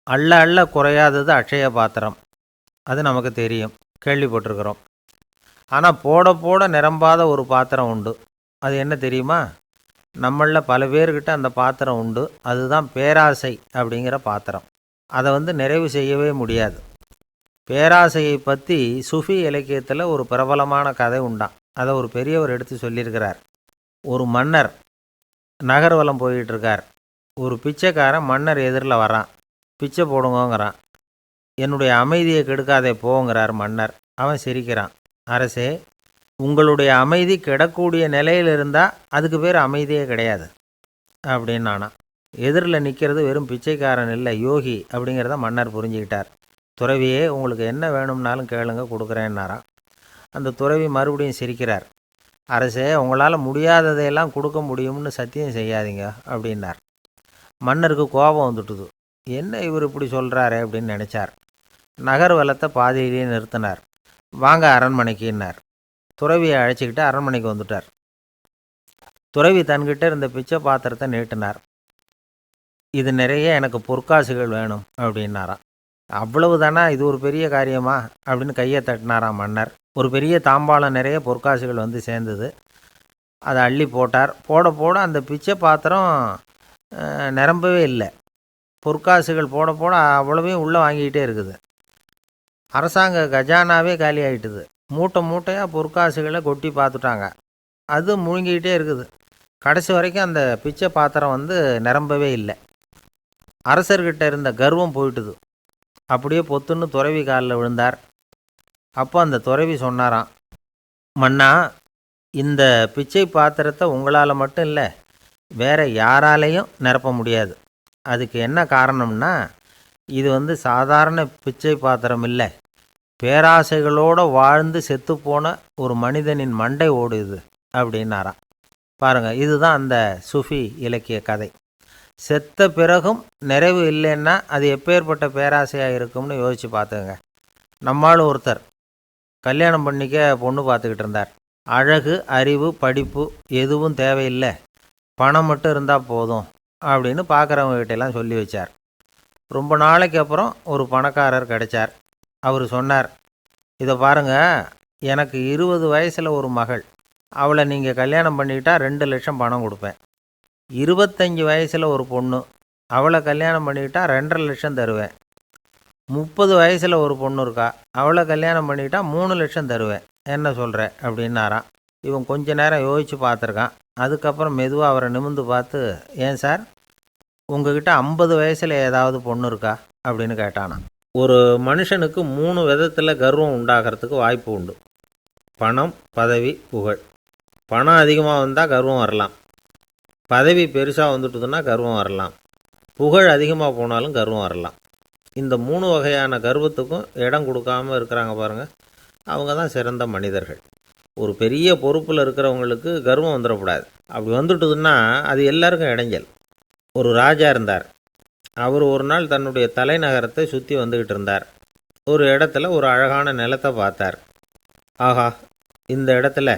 அள்ள அள்ள குறையாதது அட்சய பாத்திரம். அது நமக்கு தெரியும், கேள்விப்பட்டிருக்கிறோம். ஆனால் போட போட நிரம்பாத ஒரு பாத்திரம் உண்டு. அது என்ன தெரியுமா? நம்மளில் பல பேர்கிட்ட அந்த பாத்திரம் உண்டு. அதுதான் பேராசை அப்படிங்கிற பாத்திரம். அதை நிறைவு செய்யவே முடியாது. பேராசையை பற்றி சுஃபி இலக்கியத்தில் ஒரு பிரபலமான கதை உண்டாம். அதை ஒரு பெரியவர் எடுத்து சொல்லியிருக்கிறார். ஒரு மன்னர் நகர்வலம் போயிட்டுருக்கார். ஒரு பிச்சைக்காரன் மன்னர் எதிரில் வரான். பிச்சை போடுங்கோங்கிறான். என்னுடைய அமைதியை கெடுக்காதே போங்கிறார் மன்னர். அவன் சிரிக்கிறான். அரசே, உங்களுடைய அமைதி கெடக்கூடிய நிலையில் இருந்தால் அதுக்கு பேர் அமைதியே கிடையாது அப்படின்னு நானா. எதிரில் நிற்கிறது வெறும் பிச்சைக்காரன் இல்லை, யோகி அப்படிங்கிறத மன்னர் புரிஞ்சுக்கிட்டார். துறவியே, உங்களுக்கு என்ன வேணும்னாலும் கேளுங்க, கொடுக்குறேன்னாராம். அந்த துறவி மறுபடியும் சிரிக்கிறார். அரசே, உங்களால் முடியாததையெல்லாம் கொடுக்க முடியும்னு சத்தியம் செய்யாதீங்க அப்படின்னார். மன்னருக்கு கோபம் வந்துட்டுது. என்ன இவர் இப்படி சொல்கிறாரே அப்படின்னு நினச்சார். நகர்வலத்தை பாதியிலேயே நிறுத்தினார். வாங்க அரண்மனைக்குன்னார். துறவியை அழைச்சிக்கிட்டு அரண்மனைக்கு வந்துட்டார். துறவி தன்கிட்ட இருந்த பிச்சை பாத்திரத்தை நீட்டினார். இது நிறைய எனக்கு பொற்காசுகள் வேணும் அப்படின்னாராம். அவ்வளவு தானா, இது ஒரு பெரிய காரியமா அப்படின்னு கையை தட்டினாராம் மன்னர். ஒரு பெரிய தாம்பாளம் நிறைய பொற்காசுகள் சேர்ந்தது. அதை அள்ளி போட்டார். போட போட அந்த பிச்சை பாத்திரம் நிரம்பவே இல்லை. பொற்காசுகள் போட போட அவ்வளவையும் உள்ளே வாங்கிக்கிட்டே இருக்குது. அரசாங்க கஜானாவே காலி ஆகிட்டுது. மூட்டை மூட்டையாக பொற்காசுகளை கொட்டி பார்த்துட்டாங்க. அது முழுங்கிக்கிட்டே இருக்குது. கடைசி வரைக்கும் அந்த பிச்சை பாத்திரம் நிரம்பவே இல்லை. அரசர்கிட்ட இருந்த கர்வம் போயிட்டுது. அப்படியே பொத்துன்னு துறவி காலில் விழுந்தார். அப்போ அந்த துறவி சொன்னாராம், மன்னா, இந்த பிச்சை பாத்திரத்தை உங்களால் மட்டும் இல்லை, வேற யாராலையும் நிரப்ப முடியாது. அதுக்கு என்ன காரணம்னா, இது சாதாரண பிச்சை பாத்திரம் இல்லை, பேராசைகளோடு வாழ்ந்து செத்துப்போன ஒரு மனிதனின் மண்டை ஓடுது அப்படின்னாராம். பாருங்கள், இதுதான் அந்த சுஃபி இலக்கிய கதை. செத்த பிறகும் நிறைவு இல்லைன்னா அது எப்பேற்பட்ட பேராசையாக இருக்கும்னு யோசித்து பார்த்துங்க. நம்மால் ஒருத்தர் கல்யாணம் பண்ணிக்க பொண்ணு பார்த்துக்கிட்டு இருந்தார். அழகு, அறிவு, படிப்பு எதுவும் தேவையில்லை, பணம் மட்டும் இருந்தால் போதும் அப்படின்னு பார்க்குறவங்ககிட்டெல்லாம் சொல்லி வச்சார். ரொம்ப நாளைக்கு அப்புறம் ஒரு பணக்காரர் கிடைச்சார். அவர் சொன்னார், இதை பாருங்கள், எனக்கு 20 வயசில் ஒரு மகள், அவளை நீங்கள் கல்யாணம் பண்ணிக்கிட்டால் 2 லட்சம் பணம் கொடுப்பேன். 25 வயசில் ஒரு பொண்ணு, அவளை கல்யாணம் பண்ணிக்கிட்டால் 2.5 லட்சம் தருவேன். 30 வயசில் ஒரு பொண்ணு இருக்கா, அவளை கல்யாணம் பண்ணிக்கிட்டால் 3 லட்சம் தருவேன். என்ன சொல்கிற அப்படின்னாராம். இவன் கொஞ்ச நேரம் யோசித்து பார்த்துருக்கான். அதுக்கப்புறம் மெதுவாக அவரை நிமிர்ந்து பார்த்து, ஏன் சார், உங்ககிட்ட 50 வயசில் ஏதாவது பொண்ணு இருக்கா அப்படின்னு கேட்டானான். ஒரு மனுஷனுக்கு 3 விதத்தில் கர்வம் உண்டாகிறதுக்கு வாய்ப்பு உண்டு. பணம், பதவி, புகழ். பணம் அதிகமாக வந்தால் கர்வம் வரலாம். பதவி பெருசாக வந்துட்டுதுன்னா கர்வம் வரலாம். புகழ் அதிகமாக போனாலும் கர்வம் வரலாம். இந்த 3 வகையான கர்வத்துக்கும் இடம் கொடுக்காமல் இருக்கிறாங்க பாருங்கள், அவங்க தான் சிறந்த மனிதர்கள். ஒரு பெரிய பொறுப்பில் இருக்கிறவங்களுக்கு கர்வம் வந்துடக்கூடாது. அப்படி வந்துட்டுதுன்னா அது எல்லாருக்கும் இடைஞ்சல். ஒரு ராஜா இருந்தார். அவர் ஒரு நாள் தன்னுடைய தலைநகரத்தை சுற்றி வந்துக்கிட்டு இருந்தார். ஒரு இடத்துல ஒரு அழகான நிலத்தை பார்த்தார். ஆஹா, இந்த இடத்துல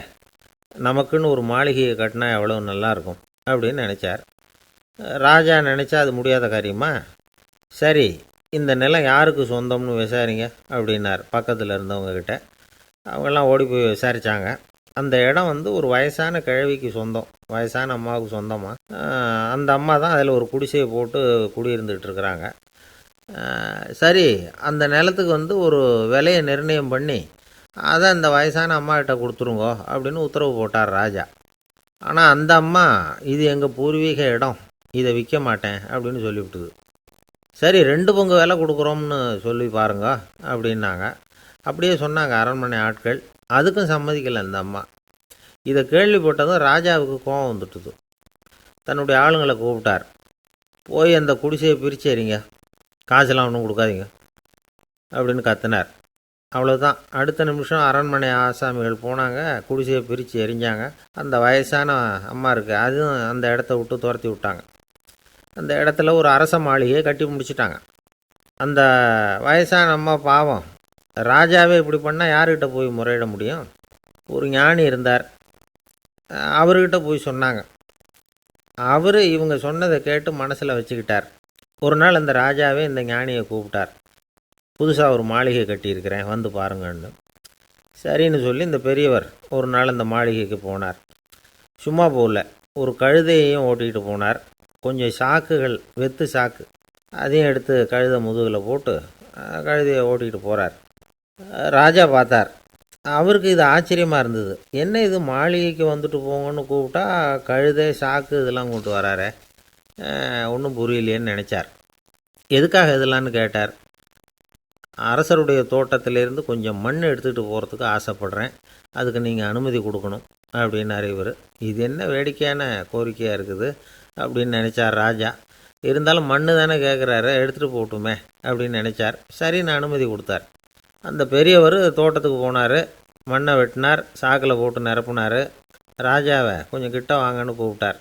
நமக்குன்னு ஒரு மாளிகையை கட்டினா எவ்வளோ நல்லாயிருக்கும் அப்படின்னு நினச்சார். ராஜா நினச்சா அது முடியாத காரியமா? சரி, இந்த நிலம் யாருக்கு சொந்தம்னு விசாரிங்க அப்படின்னார் பக்கத்தில் இருந்தவங்கக்கிட்ட. அவங்கெல்லாம் ஓடி போய் விசாரித்தாங்க. அந்த இடம் ஒரு வயசான கிழவிக்கு சொந்தம், வயசான அம்மாவுக்கு சொந்தமாக. அந்த அம்மா தான் அதில் ஒரு குடிசையை போட்டு குடியிருந்துகிட்டு இருக்கிறாங்க. சரி, அந்த நிலத்துக்கு ஒரு விலையை நிர்ணயம் பண்ணி அதை அந்த வயசான அம்மாக்கிட்ட கொடுத்துருங்கோ அப்படின்னு உத்தரவு போட்டார் ராஜா. ஆனால் அந்த அம்மா, இது எங்கள் பூர்வீக இடம், இதை விற்க மாட்டேன் அப்படின்னு சொல்லிவிட்டுது. சரி, 2 பங்கு விலை கொடுக்குறோம்னு சொல்லி பாருங்க அப்படின்னாங்க. அப்படியே சொன்னாங்க அரண்மனை ஆட்கள். அதுக்கும் சம்மதிக்கலை அந்த அம்மா. இதை கேள்விப்பட்டதும் ராஜாவுக்கு கோபம் வந்துட்டுது. தன்னுடைய ஆளுங்களை கூப்பிட்டார். போய் அந்த குடிசையை பிரித்து எறிங்க, காசெல்லாம் ஒன்றும் கொடுக்காதீங்க அப்படின்னு கத்தினார். அவ்வளோதான். அடுத்த நிமிஷம் அரண்மனை ஆசாமிகள் போனாங்க, குடிசையை பிரித்து எரிஞ்சாங்க. அந்த வயசான அம்மா இருக்குது, அதுவும் அந்த இடத்த விட்டு துரத்தி விட்டாங்க. அந்த இடத்துல ஒரு அரச மாளிகையை கட்டி முடிச்சிட்டாங்க. அந்த வயசான அம்மா பாவம், ராஜாவே இப்படி பண்ணால் யார்கிட்ட போய் முறையிட முடியும்? ஒரு ஞானி இருந்தார், அவர்கிட்ட போய் சொன்னாங்க. அவர் இவங்க சொன்னதை கேட்டு மனசில் வச்சுக்கிட்டார். ஒரு நாள் அந்த ராஜாவே இந்த ஞானியை கூப்பிட்டார். புதுசாக ஒரு மாளிகை கட்டியிருக்கிறேன், வந்து பாருங்கன்னு. சரின்னு சொல்லி இந்த பெரியவர் ஒரு நாள் அந்த மாளிகைக்கு போனார். சும்மா போகல, ஒரு கழுதையையும் ஓட்டிகிட்டு போனார். கொஞ்சம் சாக்குகள், வெத்து சாக்கு, அதையும் எடுத்து கழுதை முதுகில் போட்டு கழுதையை ஓட்டிகிட்டு போகிறார். ராஜா பார்த்தார். அவருக்கு இது ஆச்சரியமாக இருந்தது. என்ன இது, மாளிகைக்கு வந்துட்டு போங்கன்னு கூப்பிட்டா கழுதை சாக்கு இதெல்லாம் கொண்டு வராரே, ஒன்றும் புரியலையேன்னு நினச்சார். எதுக்காக இதெல்லாம்னு கேட்டார். அரசருடைய தோட்டத்திலேருந்து கொஞ்சம் மண் எடுத்துகிட்டு போகிறதுக்கு ஆசைப்பட்றேன், அதுக்கு நீங்கள் அனுமதி கொடுக்கணும் அப்படின்னாரு இவர். இது என்ன வேடிக்கையான கோரிக்கையாக இருக்குது அப்படின்னு நினச்சார் ராஜா. இருந்தாலும் மண் தானே கேட்குறாரு, எடுத்துகிட்டு போகட்டுமே அப்படின்னு நினச்சார். சரின்னு அனுமதி கொடுத்தார். அந்த பெரியவர் தோட்டத்துக்கு போனார், மண்ணை வெட்டினார், சாக்கில் போட்டு நிரப்புனார். ராஜாவை கொஞ்சம் கிட்ட வாங்கன்னு கூப்பிட்டார்.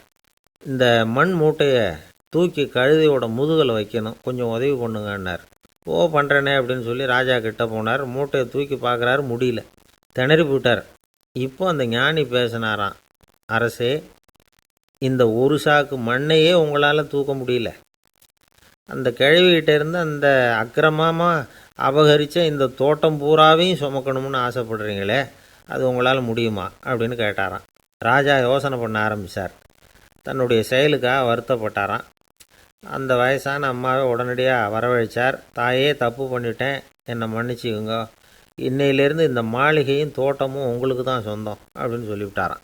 இந்த மண் மூட்டையை தூக்கி கழுதையோட முதுகில் வைக்கணும், கொஞ்சம் உதவி பண்ணுங்கன்னார். பண்ணுறேனே அப்படின்னு சொல்லி ராஜா கிட்ட போனார். மூட்டையை தூக்கி பார்க்குறாரு, முடியல, திணறி போயிட்டார். இப்போ அந்த ஞானி பேசினாராம். அரசே, இந்த ஒரு சாக்கு மண்ணையே உங்களால் தூக்க முடியல, அந்த கிழவிகிட்ட இருந்து அந்த அக்கிரமமாக அபகரித்த இந்த தோட்டம் பூராவையும் சுமக்கணும்னு ஆசைப்படுறீங்களே, அது உங்களால் முடியுமா அப்படின்னு கேட்டாராம். ராஜா யோசனை பண்ண ஆரம்பித்தார். தன்னுடைய செயலுக்காக வருத்தப்பட்டாராம். அந்த வயசான அம்மாவை உடனடியாக வரவழைச்சார். தாயே, தப்பு பண்ணிட்டேன், என்னை மன்னிச்சுக்குங்க, இன்னையிலேருந்து இந்த மாளிகையும் தோட்டமும் உங்களுக்கு தான் சொந்தம் அப்படின்னு சொல்லிவிட்டாராம்.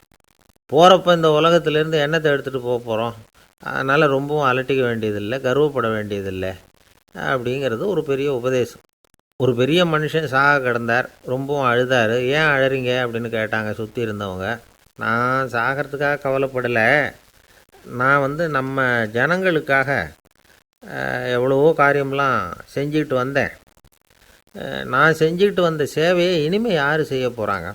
போகிறப்ப இந்த உலகத்திலேருந்து எண்ணத்தை எடுத்துகிட்டு போக போகிறோம், அதனால் ரொம்பவும் அலட்டிக்க வேண்டியதில்லை, கர்வப்பட வேண்டியதில்லை அப்படிங்கிறது ஒரு பெரிய உபதேசம். ஒரு பெரிய மனுஷன் சாக கிடந்தார், ரொம்பவும் அழுதார். ஏன் அழறீங்க அப்படின்னு கேட்டாங்க சுற்றி இருந்தவங்க. நான் சாகிறதுக்காக கவலைப்படலை, நான் நம்ம ஜனங்களுக்காக எவ்வளவோ காரியம்லாம் செஞ்சுக்கிட்டு வந்தேன். நான் செஞ்சுக்கிட்டு வந்த சேவையை இனிமேல் யார் செய்ய போகிறாங்க,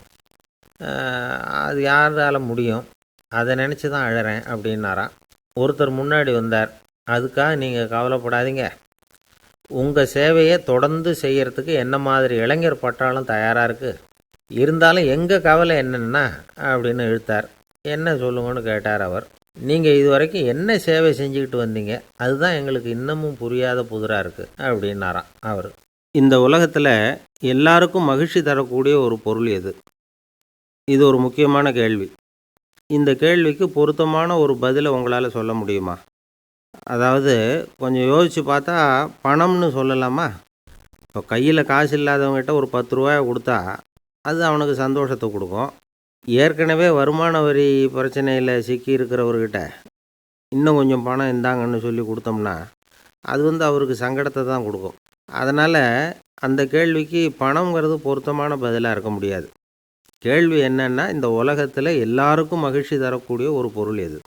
அது யாரால் முடியும், அதை நினச்சி தான் அழறேன் அப்படின்னாராம். ஒருத்தர் முன்னாடி வந்தார். அதுக்காக நீங்கள் கவலைப்படாதீங்க, உங்கள் சேவையை தொடர்ந்து செய்கிறதுக்கு என்ன மாதிரி இளைஞர் பட்டாலும் தயாராக இருக்குது, இருந்தாலும் எங்கள் கவலை என்னென்னா அப்படின்னு இழுத்தார். என்ன சொல்லுங்கன்னு கேட்டார் அவர். நீங்கள் இது வரைக்கும் என்ன சேவை செஞ்சுக்கிட்டு வந்தீங்க, அதுதான் எங்களுக்கு இன்னமும் புரியாத புதிராக இருக்குது அப்படின்னாராம் அவர். இந்த உலகத்தில் எல்லாருக்கும் மகிழ்ச்சி தரக்கூடிய ஒரு பொருள் எது? இது ஒரு முக்கியமான கேள்வி. இந்த கேள்விக்கு பொருத்தமான ஒரு பதிலை உங்களால் சொல்ல முடியுமா? அதாவது கொஞ்சம் யோசித்து பார்த்தா பணம்னு சொல்லலாமா? இப்போ கையில் காசு இல்லாதவங்ககிட்ட ஒரு 10 ரூபாயை கொடுத்தா அது அவனுக்கு சந்தோஷத்தை கொடுக்கும். ஏற்கனவே வருமான வரி பிரச்சனையில் சிக்கி இருக்கிறவர்கிட்ட இன்னும் கொஞ்சம் பணம் இந்தாங்கன்னு சொல்லி கொடுத்தோம்னா அது அவருக்கு சங்கடத்தை தான் கொடுக்கும். அதனால் அந்த கேள்விக்கு பணங்கிறது பொருத்தமான பதிலாக இருக்க முடியாது. கேள்வி என்னன்னா, இந்த உலகத்தில் எல்லாருக்கும் மகிழ்ச்சி தரக்கூடிய ஒரு பொருள் எது?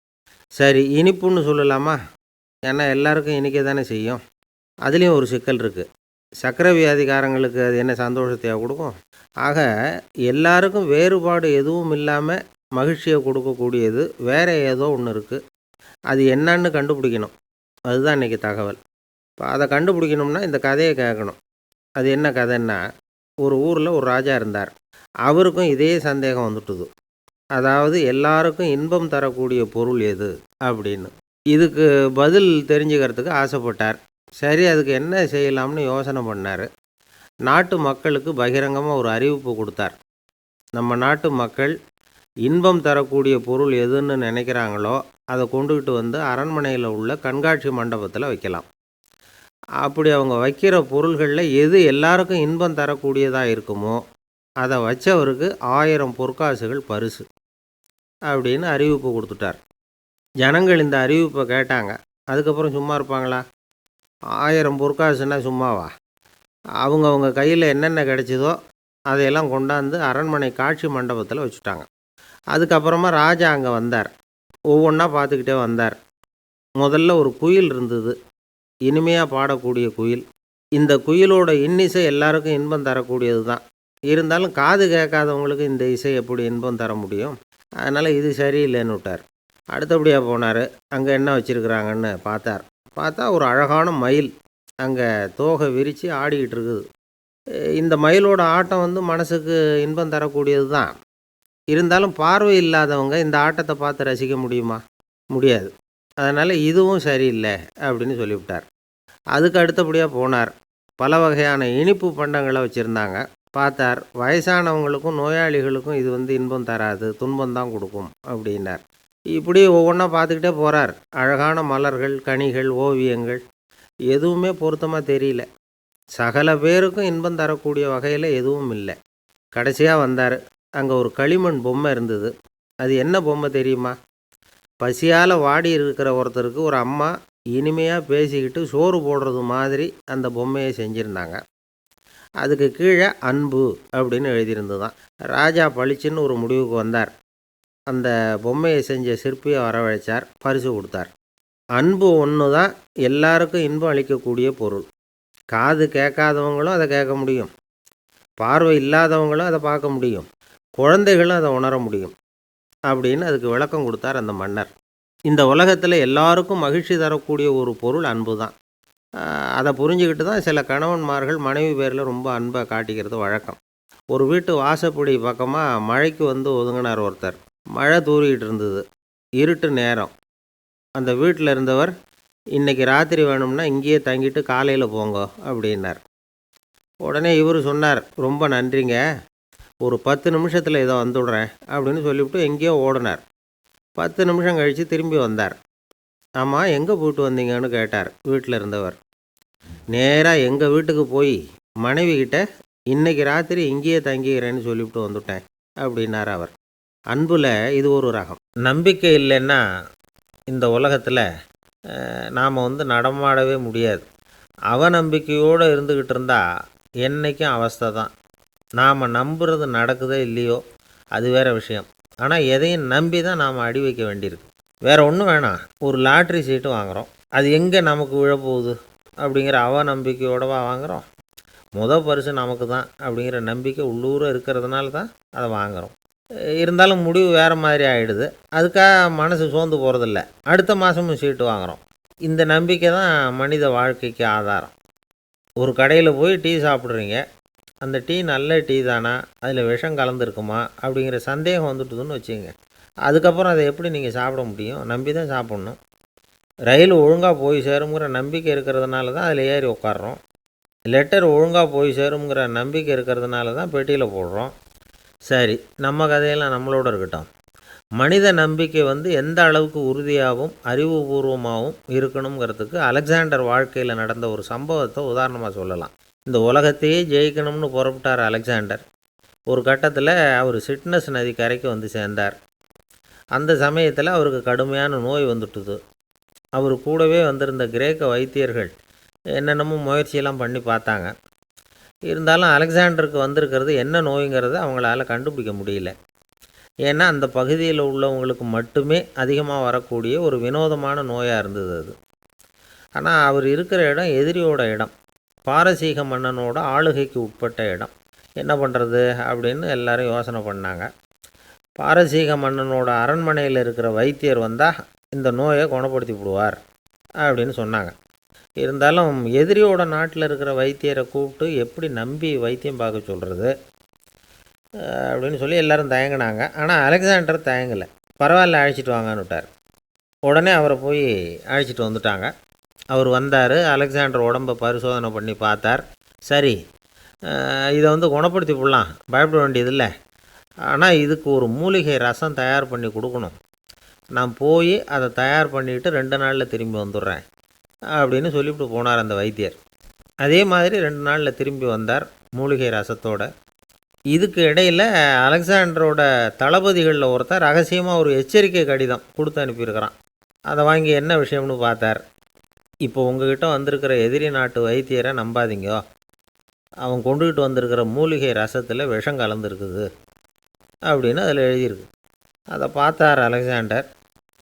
சரி, இனிப்புன்னு சொல்லலாமா? ஏன்னா எல்லாருக்கும் இனிக்க தானே செய்யும். அதுலேயும் ஒரு சிக்கல் இருக்குது. சர்க்கரை வியாதிக்காரங்களுக்கு அது என்ன சந்தோஷத்தையாக கொடுக்கும்? ஆக எல்லாருக்கும் வேறுபாடு எதுவும் இல்லாமல் மகிழ்ச்சியை கொடுக்கக்கூடியது வேறு ஏதோ ஒன்று இருக்குது. அது என்னன்னு கண்டுபிடிக்கணும். அதுதான் இன்றைக்கி தகவல். இப்போ அதை கண்டுபிடிக்கணும்னா இந்த கதையை கேட்கணும். அது என்ன கதைன்னா, ஒரு ஊரில் ஒரு ராஜா இருந்தார். அவருக்கும் இதே சந்தேகம் வந்துட்டுது. அதாவது எல்லாருக்கும் இன்பம் தரக்கூடிய பொருள் எது அப்படின்னு. இதுக்கு பதில் தெரிஞ்சுக்கிறதுக்கு ஆசைப்பட்டார். சரி, அதுக்கு என்ன செய்யலாம்னு யோசனை பண்ணார். நாட்டு மக்களுக்கு பகிரங்கமாக ஒரு அறிவிப்பு கொடுத்தார். நம்ம நாட்டு மக்கள் இன்பம் தரக்கூடிய பொருள் எதுன்னு நினைக்கிறாங்களோ அதை கொண்டுக்கிட்டு வந்து அரண்மனையில் உள்ள கண்காட்சி மண்டபத்தில் வைக்கலாம். அப்படி அவங்க வைக்கிற பொருள்களில் எது எல்லாருக்கும் இன்பம் தரக்கூடியதாக இருக்குமோ அதை வச்சவருக்கு 1000 பொற்காசுகள் பரிசு அப்படின்னு அறிவிப்பு கொடுத்துட்டார். ஜனங்கள் இந்த அறிவிப்பை கேட்டாங்க. அதுக்கப்புறம் சும்மா இருப்பாங்களா? 1000 பொற்காசுன்னா சும்மாவா? அவங்க கையில் என்னென்ன கிடைச்சதோ அதையெல்லாம் கொண்டாந்து அரண்மனை காட்சி மண்டபத்தில் வச்சுட்டாங்க. அதுக்கப்புறமா ராஜா அங்கே வந்தார். ஒவ்வொன்றா பார்த்துக்கிட்டே வந்தார். முதல்ல ஒரு குயில் இருந்தது, இனிமையாக பாடக்கூடிய குயில். இந்த குயிலோட இன்னிசை எல்லாருக்கும் இன்பம் தரக்கூடியது தான். இருந்தாலும் காது கேட்காதவங்களுக்கு இந்த இசை எப்படி இன்பம் தர முடியும்? அதனால் இது சரியில்லைன்னு விட்டார். அடுத்தபடியாக போனார். அங்கே என்ன வச்சுருக்குறாங்கன்னு பார்த்தா ஒரு அழகான மயில் அங்கே தோகை விரித்து ஆடிக்கிட்டு இருக்குது. இந்த மயிலோட ஆட்டம் மனசுக்கு இன்பம் தரக்கூடியது தான். இருந்தாலும் பார்வை இல்லாதவங்க இந்த ஆட்டத்தை பார்த்து ரசிக்க முடியுமா? முடியாது. அதனால் இதுவும் சரியில்லை அப்படின்னு சொல்லிவிட்டார். அதுக்கு அடுத்தபடியாக போனார். பல வகையான இனிப்பு பண்டங்களை வச்சுருந்தாங்க. பார்த்தார், வயசானவங்களுக்கும் நோயாளிகளுக்கும் இது இன்பம் தராது, துன்பம் தான் கொடுக்கும் அப்படின்னார். இப்படி ஒவ்வொன்றா பார்த்துக்கிட்டே போகிறார். அழகான மலர்கள், கனிகள், ஓவியங்கள் எதுவுமே பொருத்தமாக தெரியல. சகல பேருக்கும் இன்பம் தரக்கூடிய வகையில் எதுவும் இல்லை. கடைசியாக வந்தார். அங்கே ஒரு களிமண் பொம்மை இருந்தது. அது என்ன பொம்மை தெரியுமா? பசியால் வாடி இருக்கிற ஒருத்தருக்கு ஒரு அம்மா இனிமையாக பேசிக்கிட்டு சோறு போடுறது மாதிரி அந்த பொம்மையை செஞ்சுருந்தாங்க. அதுக்கு கீழே அன்பு அப்படின்னு எழுதியிருந்துதான். ராஜா பளிச்சுன்னு ஒரு முடிவுக்கு வந்தார். அந்த பொம்மையை செஞ்ச சிற்பியை வரவழைச்சார், பரிசு கொடுத்தார். அன்பு ஒன்று தான் எல்லாருக்கும் இன்பம் அளிக்கக்கூடிய பொருள். காது கேட்காதவங்களும் அதை கேட்க முடியும், பார்வை இல்லாதவங்களும் அதை பார்க்க முடியும், குழந்தைகளும் அதை உணர முடியும் அப்படின்னு அதுக்கு விளக்கம் கொடுத்தார் அந்த மன்னர். இந்த உலகத்தில் எல்லாருக்கும் மகிழ்ச்சி தரக்கூடிய ஒரு பொருள் அன்பு தான். அதை புரிஞ்சுக்கிட்டு தான் சில கணவன்மார்கள் மனைவி பேரில் ரொம்ப அன்பை காட்டிக்கிறது வழக்கம். ஒரு வீட்டு வாசப்படி பக்கமாக மழைக்கு ஒதுங்கினார் ஒருத்தர். மழை தூறிக்கிட்டு இருந்தது, இருட்டு நேரம். அந்த வீட்டில் இருந்தவர், இன்றைக்கி ராத்திரி வேணும்னா இங்கேயே தங்கிட்டு காலையில் போங்க அப்படின்னார். உடனே இவர் சொன்னார், ரொம்ப நன்றிங்க, ஒரு 10 நிமிஷத்தில் இதை வந்துவிடுறேன் அப்படின்னு சொல்லிவிட்டு எங்கேயோ ஓடினார். 10 நிமிஷம் கழித்து திரும்பி வந்தார். ஆமாம், எங்கே போயிட்டு வந்தீங்கன்னு கேட்டார் வீட்டில் இருந்தவர். நேராக எங்கள் வீட்டுக்கு போய் மனைவிக்கிட்ட இன்றைக்கி ராத்திரி இங்கேயே தங்கிக்கிறேன்னு சொல்லிவிட்டு வந்துவிட்டேன் அப்படின்னார் அவர். அன்பில் இது ஒரு ரகம். நம்பிக்கை இல்லைன்னா இந்த உலகத்தில் நாம் நடமாடவே முடியாது. அவநம்பிக்கையோடு இருந்துக்கிட்டு இருந்தால் என்றைக்கும் அவஸ்தை தான். நாம் நம்புறது நடக்குதோ இல்லையோ அது வேறு விஷயம். ஆனால் எதையும் நம்பி தான் நாம் அடி வைக்க வேண்டியிருக்கு. வேறு ஒன்றும் வேணாம், ஒரு லாட்ரி சீட்டு வாங்குகிறோம், அது எங்கே நமக்கு விழப்போகுது அப்படிங்கிற அவநம்பிக்கையோடவா வாங்குகிறோம்? பரிசு நமக்கு தான் அப்படிங்கிற நம்பிக்கை உள்ளூர இருக்கிறதுனால தான் அதை வாங்குகிறோம். இருந்தாலும் முடிவு வேறு மாதிரி ஆகிடுது. அதுக்காக மனசு சோர்ந்து போகிறதில்ல, அடுத்த மாதமும் சீட்டு வாங்குகிறோம். இந்த நம்பிக்கை தான் மனித வாழ்க்கைக்கு ஆதாரம். ஒரு கடையில் போய் டீ சாப்பிட்றீங்க, அந்த டீ நல்ல டீ தானா, அதில் விஷம் கலந்துருக்குமா அப்படிங்கிற சந்தேகம் வந்துட்டுதுன்னு வச்சுங்க. அதுக்கப்புறம் அதை எப்படி நீங்கள் சாப்பிட முடியும்? நம்பி தான் சாப்பிட்ணும். ரயில் ஒழுங்காக போய் சேருங்கிற நம்பிக்கை இருக்கிறதுனால தான் அதில் ஏறி உட்காடுறோம். லெட்டர் ஒழுங்காக போய் சேருங்கிற நம்பிக்கை இருக்கிறதுனால தான் பெட்டியில் போடுறோம். சரி, நம்ம கதையெல்லாம் நம்மளோட இருக்கட்டும். மனித நம்பிக்கை எந்த அளவுக்கு உறுதியாகவும் அறிவுபூர்வமாகவும் இருக்கணுங்கிறதுக்கு அலெக்சாண்டர் வாழ்க்கையில் நடந்த ஒரு சம்பவத்தை உதாரணமாக சொல்லலாம். இந்த உலகத்தையே ஜெயிக்கணும்னு புறப்பட்டார் அலெக்சாண்டர். ஒரு கட்டத்தில் அவர் சிட்னஸ் நதி கரைக்கு சேர்ந்தார். அந்த சமயத்தில் அவருக்கு கடுமையான நோய் வந்துட்டுது. அவர் கூடவே வந்திருந்த கிரேக்க வைத்தியர்கள் என்னென்னமோ முயற்சியெல்லாம் பண்ணி பார்த்தாங்க. இருந்தாலும் அலெக்சாண்டருக்கு வந்திருக்கிறது என்ன நோய்ங்கிறத அவங்களால கண்டுபிடிக்க முடியல. ஏன்னா அந்த பகுதியில் உள்ளவங்களுக்கு மட்டுமே அதிகமாக வரக்கூடிய ஒரு வினோதமான நோயாக இருந்தது அது. ஆனால் அவர் இருக்கிற இடம் எதிரியோட இடம், பாரசீக மன்னனோட ஆளுகைக்கு உட்பட்ட இடம். என்ன பண்ணுறது அப்படின்னு எல்லாரும் யோசனை பண்ணாங்க. பாரசீக மன்னனோட அரண்மனையில் இருக்கிற வைத்தியர் வந்தால் இந்த நோயை குணப்படுத்தி விடுவார் அப்படின்னு சொன்னாங்க. இருந்தாலும் எதிரியோட நாட்டில் இருக்கிற வைத்தியரை கூப்பிட்டு எப்படி நம்பி வைத்தியம் பார்க்க சொல்கிறது அப்படின்னு சொல்லி எல்லோரும் தயங்கினாங்க. ஆனால் அலெக்சாண்டர் தயங்கலை. பரவாயில்ல, அழைச்சிட்டு வாங்கன்னு விட்டார். உடனே அவரை போய் அழைச்சிட்டு வந்துட்டாங்க. அவர் வந்தார். அலெக்சாண்டர் உடம்பை பரிசோதனை பண்ணி பார்த்தார். சரி, இதை குணப்படுத்தி விடலாம், பயப்பட வேண்டியதில்லை. ஆனால் இதுக்கு ஒரு மூலிகை ரசம் தயார் பண்ணி கொடுக்கணும். நான் போய் அதை தயார் பண்ணிவிட்டு 2 நாளில் திரும்பி வந்துடுறேன் அப்படின்னு சொல்லிவிட்டு போனார் அந்த வைத்தியர். அதே மாதிரி 2 நாளில் திரும்பி வந்தார் மூலிகை ரசத்தோட. இதுக்கு இடையில் அலெக்சாண்டரோட தளபதிகளில் ஒருத்தர் ரகசியமாக ஒரு எச்சரிக்கை கடிதம் கொடுத்து அனுப்பியிருக்கிறான். அதை வாங்கி என்ன விஷயம்னு பார்த்தார். இப்போ உங்ககிட்ட வந்திருக்கிற எதிரி நாட்டு வைத்தியரை நம்பாதீங்க, அவன் கொண்டுகிட்டு வந்திருக்கிற மூலிகை ரசத்தில் விஷம் கலந்துருக்குது அப்படின்னு அதில் எழுதியிருக்கு. அதை பார்த்தார் அலெக்சாண்டர்.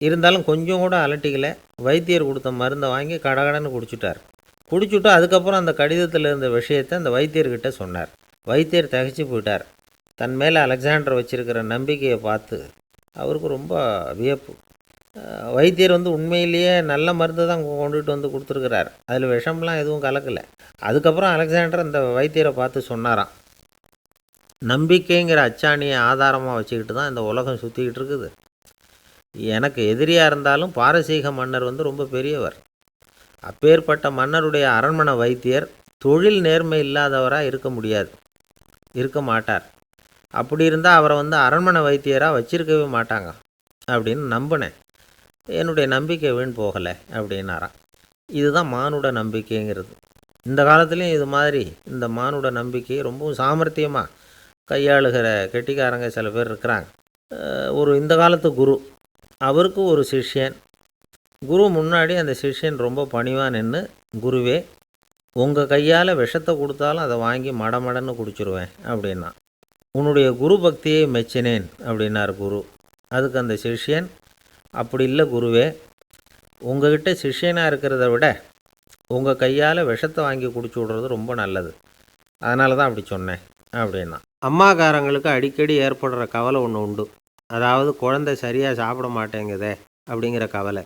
இருந்தாலும் கொஞ்சம் கூட அலட்டிக்கலை. வைத்தியர் கொடுத்த மருந்தை வாங்கி கடகடன்னு குடிச்சுட்டு அதுக்கப்புறம் அந்த கடிதத்தில் இருந்த விஷயத்தை அந்த வைத்தியர்கிட்ட சொன்னார். வைத்தியர் திகைச்சு போயிட்டார். தன் மேலே அலெக்சாண்டர் வச்சுருக்கிற நம்பிக்கையை பார்த்து அவருக்கு ரொம்ப வியப்பு. வைத்தியர் உண்மையிலேயே நல்ல மருந்து தான் கொண்டுகிட்டு கொடுத்துருக்கிறார், அதில் விஷம்லாம் எதுவும் கலக்கலை. அதுக்கப்புறம் அலெக்சாண்டர் அந்த வைத்தியரை பார்த்து சொன்னாராம், நம்பிக்கைங்கிற அச்சாணியை ஆதாரமாக வச்சுக்கிட்டு தான் இந்த உலகம் சுற்றிக்கிட்டு இருக்குது. எனக்கு எதிரியாக இருந்தாலும் பாரசீக மன்னர் ரொம்ப பெரியவர். அப்பேற்பட்ட மன்னருடைய அரண்மனை வைத்தியர் தொழில் நேர்மை இல்லாதவராக இருக்க முடியாது, இருக்க மாட்டார். அப்படி இருந்தால் அவரை அரண்மனை வைத்தியராக வச்சிருக்கவே மாட்டாங்க அப்படின்னு நம்பினேன். என்னுடைய நம்பிக்கை வீண் போகலை அப்படின்னாராம். இதுதான் மானுட நம்பிக்கைங்கிறது. இந்த காலத்துலேயும் இது மாதிரி இந்த மானுட நம்பிக்கை ரொம்பவும் சாமர்த்தியமாக கையாளுகிற கெட்டிக்காரங்க சில பேர் இருக்கிறாங்க. இந்த காலத்து குரு, அவருக்கு ஒரு சிஷ்யன். குரு முன்னாடி அந்த சிஷ்யன் ரொம்ப பணிவாக நின்று, குருவே, உங்கள் கையால் விஷத்தை கொடுத்தாலும் அதை வாங்கி மடமடன்னு குடிச்சிருவேன் அப்படின்னா. உன்னுடைய குரு பக்தியை மெச்சினேன் அப்படின்னார் குரு. அதுக்கு அந்த சிஷ்யன், அப்படி இல்லை குருவே, உங்ககிட்ட சிஷ்யனாக இருக்கிறத விட உங்கள் கையால் விஷத்தை வாங்கி குடிச்சு விட்றது ரொம்ப நல்லது, அதனால தான் அப்படி சொன்னேன் அப்படின்னா. அம்மாக்காரங்களுக்கு அடிக்கடி ஏற்படுற கவலை ஒன்று உண்டு. அதாவது குழந்தை சரியாக சாப்பிட மாட்டேங்குதே அப்படிங்கிற கவலை.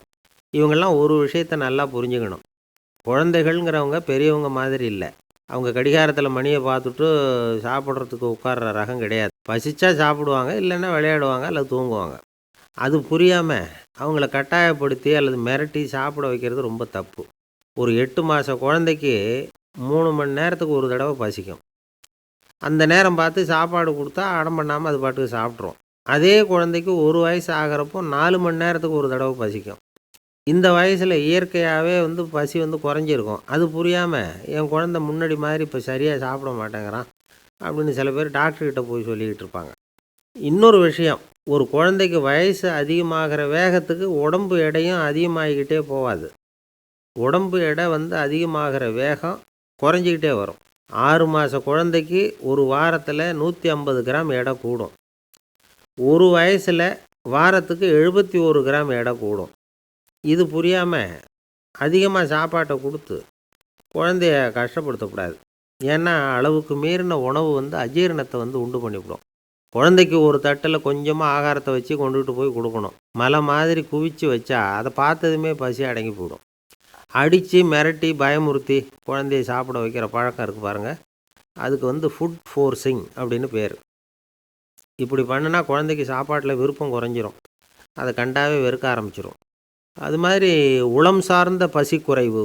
இவங்கெல்லாம் ஒரு விஷயத்தை நல்லா புரிஞ்சுக்கணும். குழந்தைகள்ங்கிறவங்க பெரியவங்க மாதிரி இல்லை. அவங்க கடிகாரத்தில் மணியை பார்த்துட்டு சாப்பிட்றதுக்கு உட்கார்ற ரகம் கிடையாது. பசிச்சா சாப்பிடுவாங்க, இல்லைன்னா விளையாடுவாங்க அல்லது தூங்குவாங்க. அது புரியாமல் அவங்கள கட்டாயப்படுத்தி அல்லது மிரட்டி சாப்பிட வைக்கிறது ரொம்ப தப்பு. ஒரு 8 மாத குழந்தைக்கு 3 மணி நேரத்துக்கு ஒரு தடவை பசிக்கும். அந்த நேரம் பார்த்து சாப்பாடு கொடுத்தா அடம் பண்ணாமல் அது பாட்டுக்கு சாப்பிட்ரும். அதே குழந்தைக்கு 1 வயசு ஆகிறப்போ 4 மணி நேரத்துக்கு ஒரு தடவை பசிக்கும். இந்த வயசில் இயற்கையாகவே பசி குறைஞ்சிருக்கும். அது புரியாமல் என் குழந்தை முன்னாடி மாதிரி இப்போ சரியாக சாப்பிட மாட்டேங்கிறான் அப்படின்னு சில பேர் டாக்டர்கிட்ட போய் சொல்லிக்கிட்டு இருப்பாங்க. இன்னொரு விஷயம், ஒரு குழந்தைக்கு வயசு அதிகமாகிற வேகத்துக்கு உடம்பு எடையும் அதிகமாகிக்கிட்டே போகாது. உடம்பு எடை அதிகமாகிற வேகம் குறைஞ்சிக்கிட்டே வரும். 6 மாத குழந்தைக்கு ஒரு வாரத்தில் 150 கிராம் எடை கூடும். ஒரு வயசில் வாரத்துக்கு 71 கிராம் எடை கூடும். இது புரியாமல் அதிகமாக சாப்பாட்டை கொடுத்து குழந்தைய கஷ்டப்படுத்தக்கூடாது. ஏன்னா அளவுக்கு மீறின உணவு அஜீரணத்தை உண்டு பண்ணிவிடும். குழந்தைக்கு ஒரு தட்டில் கொஞ்சமாக ஆகாரத்தை வச்சு கொண்டுகிட்டு போய் கொடுக்கணும். மலை மாதிரி குவிச்சு வச்சா அதை பார்த்ததுமே பசி அடங்கி போயிடும். அடித்து மிரட்டி பயமுறுத்தி குழந்தைய சாப்பிட வைக்கிற பழக்கம் இருக்குது பாருங்கள், அதுக்கு ஃபுட் ஃபோர்ஸிங் அப்படின்னு பேர். இப்படி பண்ணுனா குழந்தைக்கு சாப்பாட்டில் விருப்பம் குறைஞ்சிரும், அதை கண்டாவே வெறுக்க ஆரம்பிச்சிடும். அது மாதிரி உளம் சார்ந்த பசி குறைவு,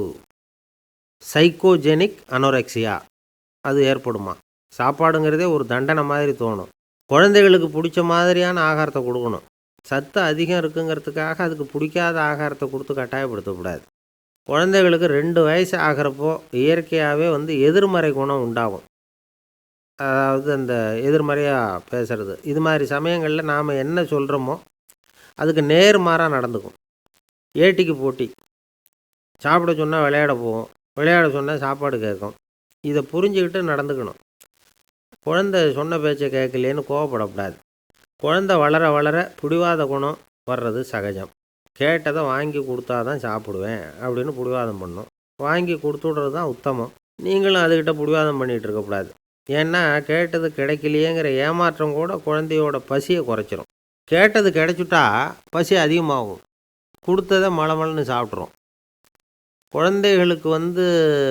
சைக்கோஜெனிக் அனோரெக்சியா, அது ஏற்படுமா. சாப்பாடுங்கிறதே ஒரு தண்டனை மாதிரி தோணும். குழந்தைகளுக்கு பிடிச்ச மாதிரியான ஆகாரத்தை கொடுக்கணும். சத்து அதிகம் இருக்குங்கிறதுக்காக அதுக்கு பிடிக்காத ஆகாரத்தை கொடுத்து கட்டாயப்படுத்தக்கூடாது. குழந்தைகளுக்கு 2 வயசு ஆகிறப்போ இயற்கையாகவே எதிர்மறை குணம் உண்டாகும். அதாவது அந்த எதிர்மறையாக பேசுகிறது. இது மாதிரி சமயங்களில் நாம் என்ன சொல்கிறோமோ அதுக்கு நேர்மாறாக நடந்துக்கும். ஏட்டிக்கு போட்டி. சாப்பிட சொன்னால் விளையாட போகும், விளையாட சொன்னால் சாப்பாடு கேட்கும். இதை புரிஞ்சுக்கிட்டு நடந்துக்கணும். குழந்தை சொன்ன பேச்சை கேட்கலேன்னு கோவப்படக்கூடாது. குழந்தை வளர வளர பிடிவாத குணம் வர்றது சகஜம். கேட்டதை வாங்கி கொடுத்தா தான் சாப்பிடுவேன் அப்படின்னு பிடிவாதம் பண்ணும். வாங்கி கொடுத்துடுறது தான் உத்தமம். நீங்களும் அதுக்கிட்ட பிடிவாதம் பண்ணிகிட்டு இருக்கக்கூடாது. ஏன்னா கேட்டது கிடைக்கலையேங்கிற ஏமாற்றம் கூட குழந்தையோட பசியை குறைச்சிரும். கேட்டது கிடைச்சிட்டா பசி அதிகமாகும். கொடுத்ததை மலமலன்னு சாப்பிட்றோம். குழந்தைகளுக்கு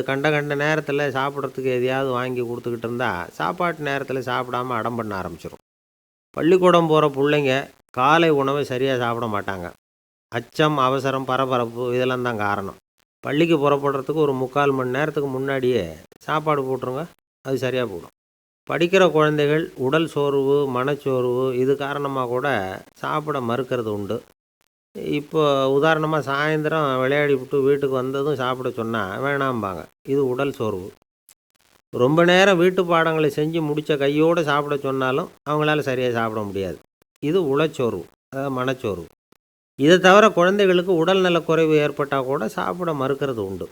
கண்ட கண்ட நேரத்தில் சாப்பிட்றதுக்கு எதையாவது வாங்கி கொடுத்துக்கிட்டு இருந்தால் சாப்பாட்டு நேரத்தில் சாப்பிடாமல் அடம் பண்ண ஆரம்பிச்சிடும். பள்ளிக்கூடம் போகிற பிள்ளைங்க காலை உணவை சரியாக சாப்பிட மாட்டாங்க. அச்சம், அவசரம், பரபரப்பு இதெல்லாம் தான் காரணம். பள்ளிக்கு புறப்படுறதுக்கு ஒரு 3/4 மணி நேரத்துக்கு முன்னாடியே சாப்பாடு போட்டுருங்க, அது சரியாக போடும். படிக்கிற குழந்தைகள் உடல் சோர்வு, மனச்சோர்வு இது காரணமாக கூட சாப்பிட மறுக்கிறது உண்டு. இப்போ உதாரணமாக சாயந்தரம் விளையாடி விட்டு வீட்டுக்கு வந்ததும் சாப்பிட சொன்னால் வேணாம்பாங்க. இது உடல் சோர்வு. ரொம்ப நேரம் வீட்டு பாடங்களை செஞ்சு முடித்த கையோடு சாப்பிட சொன்னாலும் அவங்களால சரியாக சாப்பிட முடியாது. இது உளச்சோர்வு, அதாவது மனச்சோர்வு. இதை தவிர குழந்தைகளுக்கு உடல் நலக்குறைவு ஏற்பட்டால் கூட சாப்பிட மறுக்கிறது உண்டு.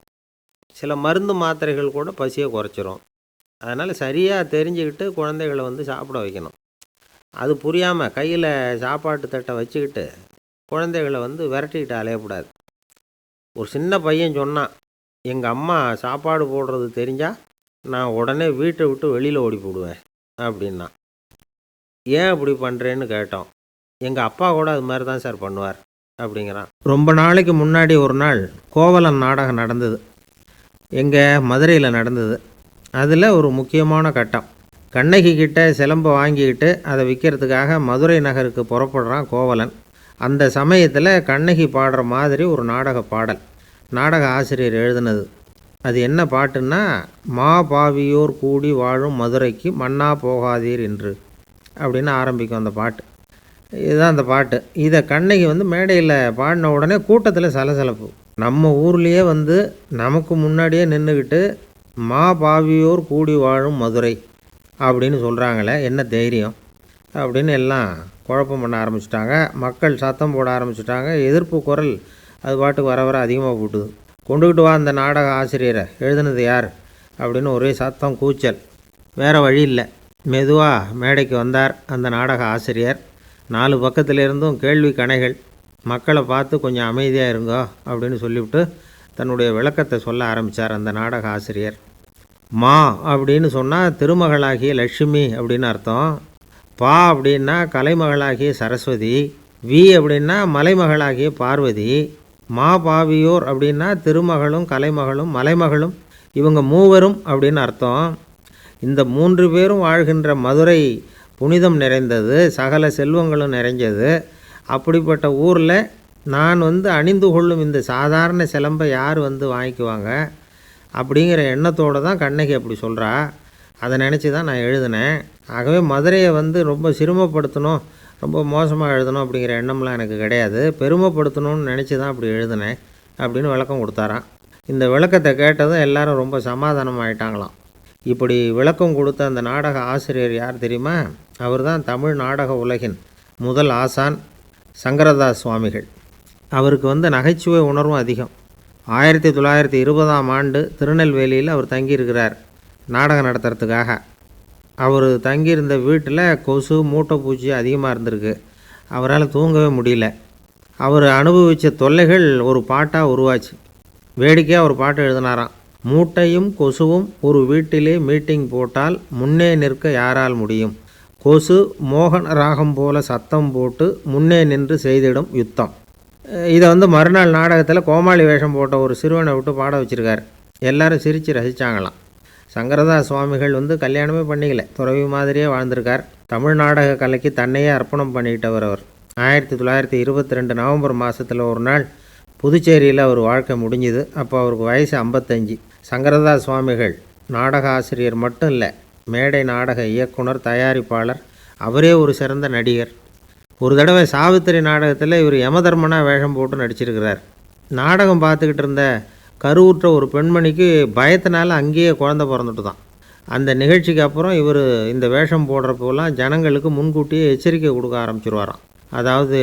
சில மருந்து மாத்திரைகள் கூட பசியை குறைச்சிரும். அதனால் சரியாக தெரிஞ்சுக்கிட்டு குழந்தைகளை சாப்பிட வைக்கணும். அது புரியாமல் கையில் சாப்பாட்டு தட்டை வச்சுக்கிட்டு குழந்தைகளை விரட்டிக்கிட்டு அலையக்கூடாது. ஒரு சின்ன பையன் சொன்னான், எங்கள் அம்மா சாப்பாடு போடுறது தெரிஞ்சால் நான் உடனே வீட்டை விட்டு வெளியில் ஓடி போடுவேன் அப்படின்னா. ஏன் அப்படி பண்ணுறேன்னு கேட்டோம். எங்கள் அப்பா கூட அது மாதிரி தான் சார் பண்ணுவார் அப்படிங்கிறான். ரொம்ப நாளைக்கு முன்னாடி ஒரு நாள் கோவலன் நாடகம் நடந்தது. எங்கள் மதுரையில் நடந்தது. அதில் ஒரு முக்கியமான கட்டம். கண்ணகி கிட்ட சிலம்பை வாங்கிக்கிட்டு அதை விற்கிறதுக்காக மதுரை நகருக்கு புறப்படுறான் கோவலன். அந்த சமயத்தில் கண்ணகி பாடுற மாதிரி ஒரு நாடக பாடல். நாடக ஆசிரியர் எழுதினது. அது என்ன பாட்டுன்னா, மா பாவியோர் கூடி வாழும் மதுரைக்கு மன்னா போகாதீர் என்று அப்படின்னு ஆரம்பிக்கும் அந்த பாட்டு. இதுதான் அந்த பாட்டு. இதை கண்ணகி மேடையில் பாடின உடனே கூட்டத்தில் சலசலப்பு. நம்ம ஊர்லேயே நமக்கு முன்னாடியே நின்றுக்கிட்டு மா பாவியோர் கூடி வாழும் மதுரை அப்படின்னு சொல்கிறாங்களே, என்ன தைரியம் அப்படின்னு எல்லாம் குழப்பம் பண்ண ஆரம்பிச்சிட்டாங்க. மக்கள் சத்தம் போட ஆரம்பிச்சிட்டாங்க. எதிர்ப்பு குரல் அது பாட்டுக்கு வர வர அதிகமாக போட்டுது. கொண்டுக்கிட்டு வா அந்த நாடக ஆசிரியரை, எழுதுனது யார் அப்படின்னு ஒரே சத்தம், கூச்சல். வேறு வழி இல்லை. மெதுவாக மேடைக்கு வந்தார் அந்த நாடக ஆசிரியர். 4 பக்கத்திலிருந்தும் கேள்வி கணைகள். மக்களை பார்த்து கொஞ்சம் அமைதியாக இருங்கோ அப்படின்னு சொல்லிவிட்டு தன்னுடைய விளக்கத்தை சொல்ல ஆரம்பித்தார் அந்த நாடக ஆசிரியர். மா அப்படின்னு சொன்னால் திருமகளாகிய லட்சுமி அப்படின்னு அர்த்தம். பா அப்படின்னா கலைமகளாகிய சரஸ்வதி. வி அப்படின்னா மலைமகளாகிய பார்வதி. மா பாவியோர் அப்படின்னா திருமகளும் கலைமகளும் மலைமகளும், இவங்க மூவரும் அப்படின்னு அர்த்தம். இந்த 3 பேரும் வாழ்கின்ற மதுரை புனிதம் நிறைந்தது, சகல செல்வங்களும் நிறைஞ்சது. அப்படிப்பட்ட ஊரில் நான் அணிந்து கொள்ளும் இந்த சாதாரண சிலம்பை யார் வாங்கிக்குவாங்க அப்படிங்கிற எண்ணத்தோடு தான் கண்ணகி அப்படி சொல்கிறா. அதை நினச்சி தான் நான் எழுதினேன். ஆகவே மதுரையை ரொம்ப சிரமப்படுத்தணும், ரொம்ப மோசமாக எழுதணும் அப்படிங்கிற எண்ணம்லாம் எனக்கு கிடையாது. பெருமைப்படுத்தணும்னு நினச்சி தான் அப்படி எழுதினேன் அப்படின்னு விளக்கம் கொடுத்தாராம். இந்த விளக்கத்தை கேட்டதும் எல்லாரும் ரொம்ப சமாதானம் ஆகிட்டாங்களாம். இப்படி விளக்கம் கொடுத்த அந்த நாடக ஆசிரியர் யார் தெரியுமா? அவர் தான் தமிழ் நாடக உலகின் முதல் ஆசான் சங்கரதாஸ் சுவாமிகள். அவருக்கு நகைச்சுவை உணர்வும் அதிகம். 1920ஆம் ஆண்டு திருநெல்வேலியில் அவர் தங்கியிருக்கிறார் நாடகம் நடத்துறதுக்காக. அவர் தங்கியிருந்த வீட்டில் கொசு மூட்டைப்பூச்சி அதிகமாக இருந்திருக்கு. அவரால் தூங்கவே முடியல. அவர் அனுபவித்த தொல்லைகள் ஒரு பாட்டாக உருவாச்சு. வேடிக்கையாக ஒரு பாட்டு எழுதினாராம். மூட்டையும் கொசுவும் ஒரு வீட்டிலே மீட்டிங் போட்டால் முன்னே நிற்க யாரால் முடியும்? கொசு மோகன ராகம் போல சத்தம் போட்டு முன்னே நின்று செய்திடும் யுத்தம். இதை மறுநாள் நாடகத்தில் கோமாளி வேஷம் போட்ட ஒரு சிறுவனை விட்டு பாட வச்சுருக்கார். எல்லாரும் சிரித்து ரசித்தாங்களாம். சங்கரதாஸ் சுவாமிகள் கல்யாணமே பண்ணிக்கல, துறவி மாதிரியே வாழ்ந்திருக்கார். தமிழ் நாடக கலைக்கு தன்னையே அர்ப்பணம் பண்ணிக்கிட்டவர் அவர். 1922 நவம்பர் மாதத்தில் ஒரு நாள் புதுச்சேரியில் அவர் வாழ்க்கை முடிஞ்சுது. அப்போ அவருக்கு வயசு 55. சங்கரதாஸ் சுவாமிகள் நாடக ஆசிரியர் மட்டும் இல்லை, மேடை நாடக இயக்குனர், தயாரிப்பாளர். அவரே ஒரு சிறந்த நடிகர். ஒரு தடவை சாவித்திரி நாடகத்தில் இவர் யமதர்மனாக வேஷம் போட்டு நடிச்சிருக்கிறார். நாடகம் பார்த்துக்கிட்டு இருந்த கருவுற்ற ஒரு பெண்மணிக்கு பயத்தினால அங்கேயே குழந்தை பிறந்துட்டு தான். அந்த நிகழ்ச்சிக்கு அப்புறம் இவர் இந்த வேஷம் போடுறப்போலாம் ஜனங்களுக்கு முன்கூட்டியே எச்சரிக்கை கொடுக்க ஆரம்பிச்சிருவாராம். அதாவது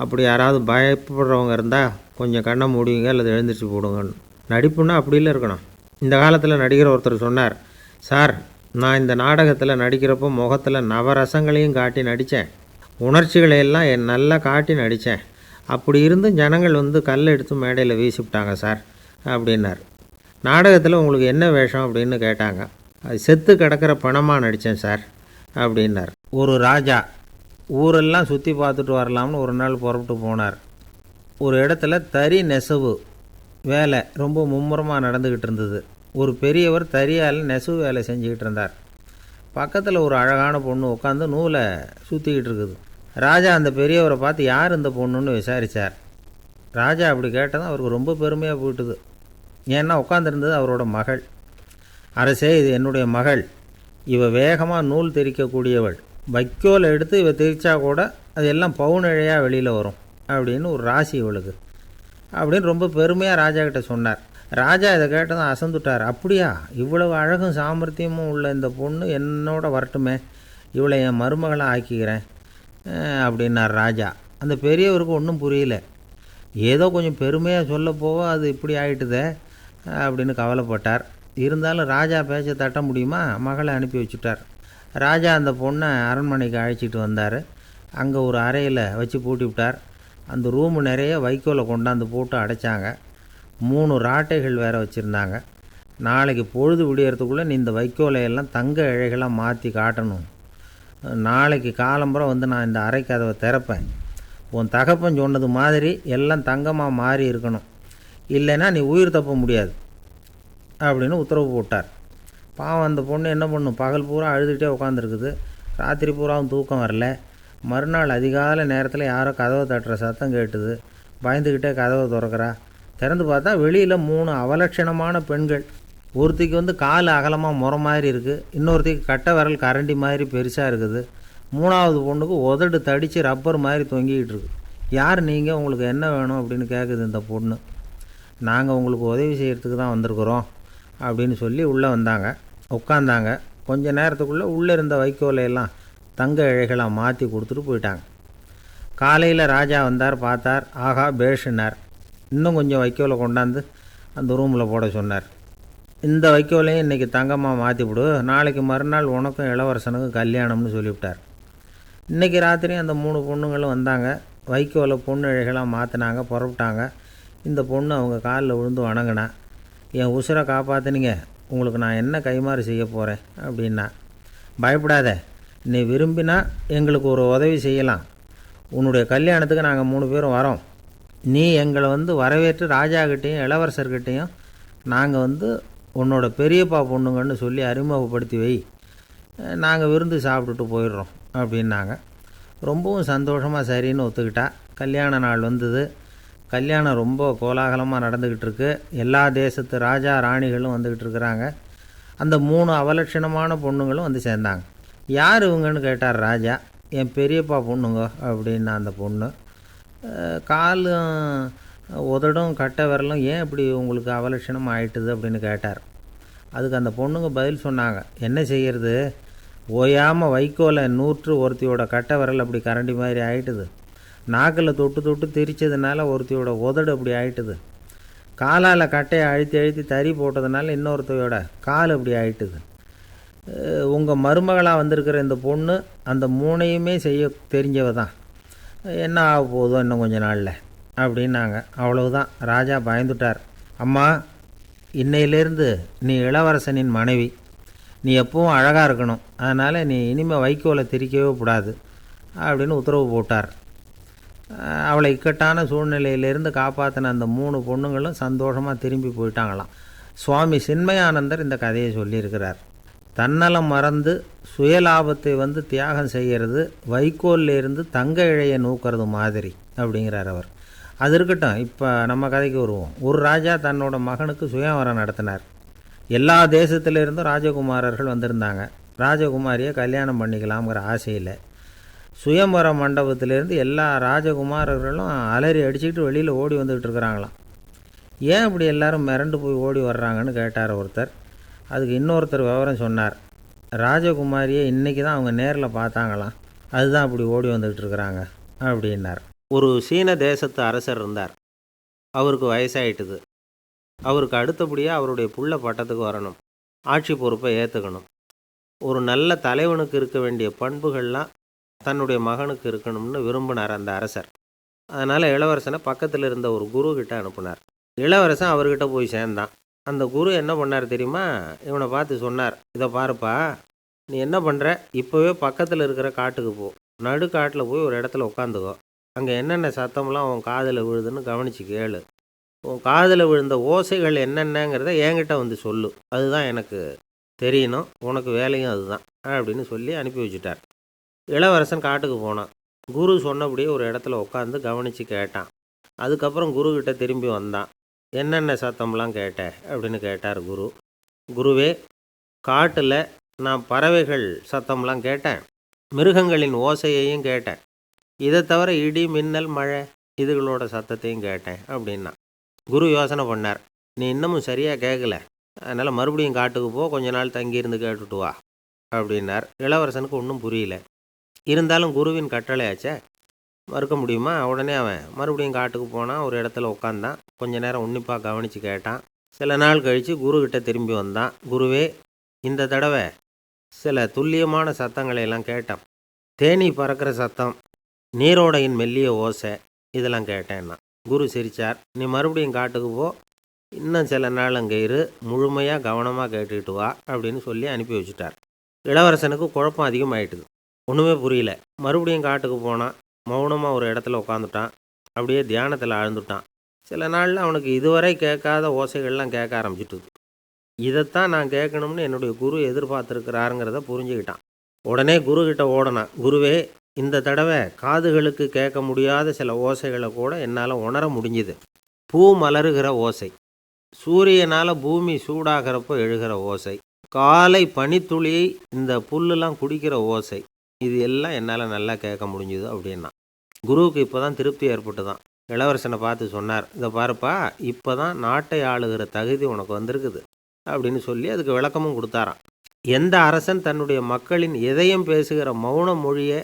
அப்படி யாராவது பயப்படுறவங்க இருந்தால் கொஞ்சம் கண்ணை மூடிங்க அல்லது எழுந்திரிச்சு போடுங்கன்னு. நடிப்புன்னா அப்படிலாம் இருக்கணும். இந்த காலத்தில் நடிகர் ஒருத்தர் சொன்னார், சார் நான் இந்த நாடகத்தில் நடிக்கிறப்போ முகத்தில் நவரசங்களையும் காட்டி நடித்தேன், உணர்ச்சிகளை எல்லாம் நல்லா காட்டி நடித்தேன். அப்படி இருந்து ஜனங்கள் கல் எடுத்து மேடையில் வீசிவிட்டாங்க சார் அப்படின்னார். நாடகத்தில் உங்களுக்கு என்ன வேஷம் அப்படின்னு கேட்டாங்க. அது செத்து கிடக்கிற பணமாக நடித்தேன் சார் அப்படின்னார். ஒரு ராஜா ஊரெல்லாம் சுற்றி பார்த்துட்டு வரலாம்னு ஒரு நாள் புறப்பட்டு போனார். ஒரு இடத்துல தறி நெசவு வேலை ரொம்ப மும்முரமாக நடந்துக்கிட்டு இருந்தது. ஒரு பெரியவர் தறியால் நெசவு வேலை செஞ்சுக்கிட்டு இருந்தார். பக்கத்தில் ஒரு அழகான பொண்ணு உட்காந்து நூலை சுற்றிக்கிட்டு இருக்குது. ராஜா அந்த பெரியவரை பார்த்து யார் இந்த பொண்ணுன்னு விசாரித்தார். ராஜா அப்படி கேட்டதும் அவருக்கு ரொம்ப பெருமையாக போயிட்டுது. ஏன்னா உட்காந்துருந்தது அவரோட மகள். அரசே, இது என்னுடைய மகள், இவ வேகமாக நூல் திரிக்கக்கூடியவள், வைக்கோலை எடுத்து இவ திரிச்சா கூட அது எல்லாம் பவுனிழையாக வெளியில் வரும் அப்படின்னு ஒரு ராசி இவளுக்கு அப்படின்னு ரொம்ப பெருமையாக ராஜா கிட்ட சொன்னார். ராஜா இதை கேட்டதும் அசந்துட்டார். அப்படியா, இவ்வளவு அழகும் சாமர்த்தியமும் உள்ள இந்த பொண்ணு என்னோட வரட்டுமே, இவளை என் மருமகளை ஆக்கிக்கிறேன் அப்படின்னார் ராஜா. அந்த பெரியவருக்கு ஒன்றும் புரியல. ஏதோ கொஞ்சம் பெருமையாக சொல்ல போக அது இப்படி ஆகிட்டுதே அப்படின்னு கவலைப்பட்டார். இருந்தாலும் ராஜா பேச்சை தட்ட முடியுமா? மகளை அனுப்பி வச்சுட்டார். ராஜா அந்த பொண்ணை அரண்மனைக்கு அழைச்சிட்டு வந்தார். அங்கே ஒரு அறையில் வச்சு பூட்டி விட்டார். அந்த ரூமு நிறைய வைக்கோலை கொண்டாந்து போட்டு அடைச்சாங்க. 3 ராட்டைகள் வேறு வச்சுருந்தாங்க. நாளைக்கு பொழுது விடியறதுக்குள்ளே நீ இந்த வைக்கோலையெல்லாம் தங்க இழைகளாக மாற்றி காட்டணும். நாளைக்கு காலம்புற நான் இந்த அறை கதவை திறப்பேன். உன் தகப்பன் சொன்னது மாதிரி எல்லாம் தங்கமாக மாறி இருக்கணும், இல்லைன்னா நீ உயிர் தப்ப முடியாது அப்படின்னு உத்தரவு போட்டார். பாவம் அந்த பொண்ணு என்ன பண்ணும், பகல் பூரா அழுதுகிட்டே உட்காந்துருக்குது. ராத்திரி பூராவும் தூக்கம் வரல. மறுநாள் அதிகாலை நேரத்தில் யாரோ கதவை தட்டுற சத்தம் கேட்டுது. பயந்துக்கிட்டே கதவை திறக்கிறா. திறந்து பார்த்தா வெளியில் 3 அவலட்சணமான பெண்கள். ஒருத்திக்கு கால் அகலமாக முறை மாதிரி இருக்குது, இன்னொருத்திக்கு கட்டை விரல் கரண்டி மாதிரி பெருசாக இருக்குது, 3ஆவது பொண்ணுக்கு உதடு தடித்து ரப்பர் மாதிரி தொங்கிக்கிட்டு இருக்கு. யார் நீங்கள், உங்களுக்கு என்ன வேணும் அப்படின்னு கேட்குது இந்த பொண்ணு. நாங்கள் உங்களுக்கு உதவி செய்கிறதுக்கு தான் வந்திருக்குறோம் அப்படின்னு சொல்லி உள்ளே வந்தாங்க, உட்காந்தாங்க. கொஞ்ச நேரத்துக்குள்ளே உள்ளே இருந்த வைக்கோலையெல்லாம் தங்க இழைகளாக மாற்றி கொடுத்துட்டு போயிட்டாங்க. காலையில் ராஜா வந்தார், பார்த்தார், ஆகா பேஷுனார். இன்னும் கொஞ்சம் வைக்கோலை கொண்டாந்து அந்த ரூமில் போட சொன்னார். இந்த வைக்கோலையும் இன்றைக்கி தங்கமாக மாற்றிவிடு, நாளைக்கு மறுநாள் உனக்கும் இளவரசனுக்கும் கல்யாணம்னு சொல்லிவிட்டார். இன்றைக்கி ராத்திரி அந்த 3 பொண்ணுங்களும் வந்தாங்க, வைக்கோலை பொண்ணு இழைகளாக மாற்றினாங்க, புறப்பட்டாங்க. இந்த பொண்ணு அவங்க காலில் விழுந்து வணங்கினா. என் உசுரை காப்பாற்றினீங்க, உங்களுக்கு நான் என்ன கைமாறு செய்ய போகிறேன் அப்படின்னா. பயப்படாத, நீ விரும்பினா எங்களுக்கு ஒரு உதவி செய்யலாம். உன்னுடைய கல்யாணத்துக்கு நாங்கள் 3 பேரும் வரோம். நீ எங்களை வரவேற்று ராஜாக்கிட்டேயும் இளவரசர்கிட்டையும் நாங்கள் உன்னோட பெரியப்பா பொண்ணுங்கன்னு சொல்லி அறிமுகப்படுத்தி வை, நாங்கள் விருந்து சாப்பிட்டுட்டு போயிடுறோம் அப்படின்னாங்க. ரொம்பவும் சந்தோஷமாக சரின்னு ஒத்துக்கிட்டா. கல்யாண நாள் வந்தது. கல்யாணம் ரொம்ப கோலாகலமாக நடந்துக்கிட்டு இருக்கு. எல்லா தேசத்து ராஜா ராணிகளும் வந்துக்கிட்டு இருக்கிறாங்க. அந்த 3 அவலட்சணமான பொண்ணுங்களும் சேர்ந்தாங்க. யார் இவங்கன்னு கேட்டார் ராஜா. என் பெரியப்பா பொண்ணுங்க அப்படின்னா அந்த பொண்ணு. காலும் உதடும் கட்டை விரலும் ஏன் இப்படி உங்களுக்கு அவலட்சணம் ஆயிட்டுது அப்படின்னு கேட்டார். அதுக்கு அந்த பொண்ணுங்க பதில் சொன்னாங்க. என்ன செய்கிறது, ஓயாமல் வைக்கோலை நூற்று ஒருத்தியோட கட்டை விரல் அப்படி கரண்டி மாதிரி ஆயிட்டுது, நாக்கில் தொட்டு தொட்டு திரிச்சதுனால ஒருத்தியோட உதடு அப்படி ஆயிட்டுது, காலால் கட்டையை அழுத்தி அழுத்தி தறி போட்டதுனால இன்னொருத்தையோட கால் அப்படி ஆயிட்டுது. உங்கள் மருமகளாக வந்திருக்கிற இந்த பொண்ணு அந்த 3ஐயுமே செய்ய தெரிஞ்சவ தான். என்ன ஆக போதும் இன்னும் கொஞ்ச நாளில் அப்படின்னாங்க. அவ்வளவுதான். ராஜா பயந்துட்டார். அம்மா, இன்னையிலேருந்து நீ இளவரசனின் மனைவி, நீ எப்பவும் அழகாக இருக்கணும், அதனால் நீ இனிமேல் வைக்கோலை திரிக்கவே கூடாது அப்படின்னு உத்தரவு போட்டார். அவளை இக்கட்டான சூழ்நிலையிலேருந்து காப்பாற்றின அந்த 3 பொண்ணுங்களும் சந்தோஷமாக திரும்பி போயிட்டாங்களாம். சுவாமி சின்மயானந்தர் இந்த கதையை சொல்லியிருக்கிறார். தன்னலம் மறந்து சுயலாபத்தை தியாகம் செய்கிறது வைக்கோல்லேருந்து தங்க இழையை நூக்கிறது மாதிரி அப்படிங்கிறார் அவர். அது இருக்கட்டும், இப்போ நம்ம கதைக்கு வருவோம். ஒரு ராஜா தன்னோட மகனுக்கு சுயவரம் நடத்தினார். எல்லா தேசத்திலிருந்தும் ராஜகுமாரர்கள் வந்திருந்தாங்க. ராஜகுமாரியை கல்யாணம் பண்ணிக்கலாம்ங்கிற ஆசையில் சுயம்பர மண்டபத்திலேருந்து எல்லா ராஜகுமாரர்களும் அலறி அடிச்சுக்கிட்டு வெளியில் ஓடி வந்துக்கிட்டு இருக்கிறாங்களாம். ஏன் இப்படி எல்லாரும் மிரண்டு போய் ஓடி வர்றாங்கன்னு கேட்டார் ஒருத்தர். அதுக்கு இன்னொருத்தர் விவரம் சொன்னார். ராஜகுமாரியை இன்றைக்கி தான் அவங்க நேரில் பார்த்தாங்களாம், அதுதான் அப்படி ஓடி வந்துக்கிட்டு இருக்கிறாங்க அப்படின்னார். ஒரு சீன தேசத்து அரசர் இருந்தார். அவருக்கு வயசாயிட்டுது. அவருக்கு அடுத்தபடியாக அவருடைய புள்ள பட்டத்துக்கு வரணும், ஆட்சி பொறுப்பை ஏற்றுக்கணும். ஒரு நல்ல தலைவனுக்கு இருக்க வேண்டிய பண்புகள்லாம் தன்னுடைய மகனுக்கு இருக்கணும்னு விரும்பினார் அந்த அரசர். அதனால் இளவரசனை பக்கத்தில் இருந்த ஒரு குரு கிட்ட அனுப்புனார். இளவரசன் அவர்கிட்ட போய் சேர்ந்தான். அந்த குரு என்ன பண்ணார் தெரியுமா, இவனை பார்த்து சொன்னார், இதை பாருப்பா, நீ என்ன பண்ணுற, இப்போவே பக்கத்தில் இருக்கிற காட்டுக்கு போ, நடு காட்டில் போய் ஒரு இடத்துல உட்காந்துக்கோ, அங்கே என்னென்ன சத்தம்லாம் உன் காதில் விழுதுன்னு கவனித்து கேளு, உன் காதில் விழுந்த ஓசைகள் என்னென்னங்கிறத என்கிட்ட சொல்லு, அதுதான் எனக்கு தெரியணும், உனக்கு வேலையும் அதுதான் அப்படின்னு சொல்லி அனுப்பி வச்சுட்டார். இளவரசன் காட்டுக்கு போனான். குரு சொன்னபடியே ஒரு இடத்துல உட்காந்து கவனித்து கேட்டான். அதுக்கப்புறம் குருக்கிட்ட திரும்பி வந்தான். என்னென்ன சத்தம்லாம் கேட்ட அப்படின்னு கேட்டார் குரு. குருவே, காட்டில் நான் பறவைகள் சத்தம்லாம் கேட்டேன், மிருகங்களின் ஓசையையும் கேட்டேன், இதை தவிர இடி மின்னல் மழை இதுகளோட சத்தத்தையும் கேட்டேன் அப்படின்னா. குரு யோசனை பண்ணார், நீ இன்னமும் சரியாக கேட்கல, அதனால் மறுபடியும் காட்டுக்கு போ, கொஞ்ச நாள் தங்கியிருந்து கேட்டுட்டு வா அப்படின்னார். இளவரசனுக்கு ஒன்றும் புரியல. இருந்தாலும் குருவின் கட்டளையாச்சே, மறுக்க முடியுமா? உடனே அவன் மறுபடியும் காட்டுக்கு போனான். ஒரு இடத்துல உட்காந்தான். கொஞ்ச நேரம் உன்னிப்பாக கவனித்து கேட்டான். சில நாள் கழித்து குருக்கிட்ட திரும்பி வந்தான். குருவே, இந்த தடவை சில துல்லியமான சத்தங்களையெல்லாம் கேட்டான். தேனீ பறக்கிற சத்தம், நீரோடையின் மெல்லிய ஓசை, இதெல்லாம் கேட்டேன்னா. குரு சிரித்தார். நீ மறுபடியும் காட்டுக்கு போ, இன்னும் சில நாள் அங்கே இரு, முழுமையாக கவனமாக கேட்டுக்கிட்டு வா அப்படின்னு சொல்லி அனுப்பி வச்சுட்டார். இளவரசனுக்கு குழப்பம் அதிகமாயிட்டுது. ஒன்றுமே புரியல. மறுபடியும் காட்டுக்கு போனான். மௌனமாக ஒரு இடத்துல உட்காந்துட்டான். அப்படியே தியானத்தில் ஆழ்ந்துட்டான். சில நாளில் அவனுக்கு இதுவரை கேட்காத ஓசைகள்லாம் கேட்க ஆரம்பிச்சிட்டுது. இதைத்தான் நான் கேட்கணும்னு என்னுடைய குரு எதிர்பார்த்துருக்கிறாருங்கிறத புரிஞ்சுக்கிட்டான். உடனே குருக்கிட்ட ஓடனான். குருவே, இந்த தடவை காதுகளுக்கு கேட்க முடியாத சில ஓசைகளை கூட என்னால் உணர முடிஞ்சுது. பூ மலருகிற ஓசை, சூரியனால் பூமி சூடாகிறப்போ எழுகிற ஓசை, காலை பனித்துளி இந்த புல்லுலாம் குடிக்கிற ஓசை, இது எல்லாம் என்னால் நல்லா கேட்க முடிஞ்சுது அப்படின்னா. குருவுக்கு இப்போ தான் திருப்தி ஏற்பட்டு தான் இளவரசனை பார்த்து சொன்னார், இதை பாருப்பா, இப்போ தான் நாட்டை ஆளுகிற தகுதி உனக்கு வந்திருக்குது அப்படின்னு சொல்லி அதுக்கு விளக்கமும் கொடுத்தாராம். எந்த அரசன் தன்னுடைய மக்களின் இதயம் பேசுகிற மௌன மொழியை,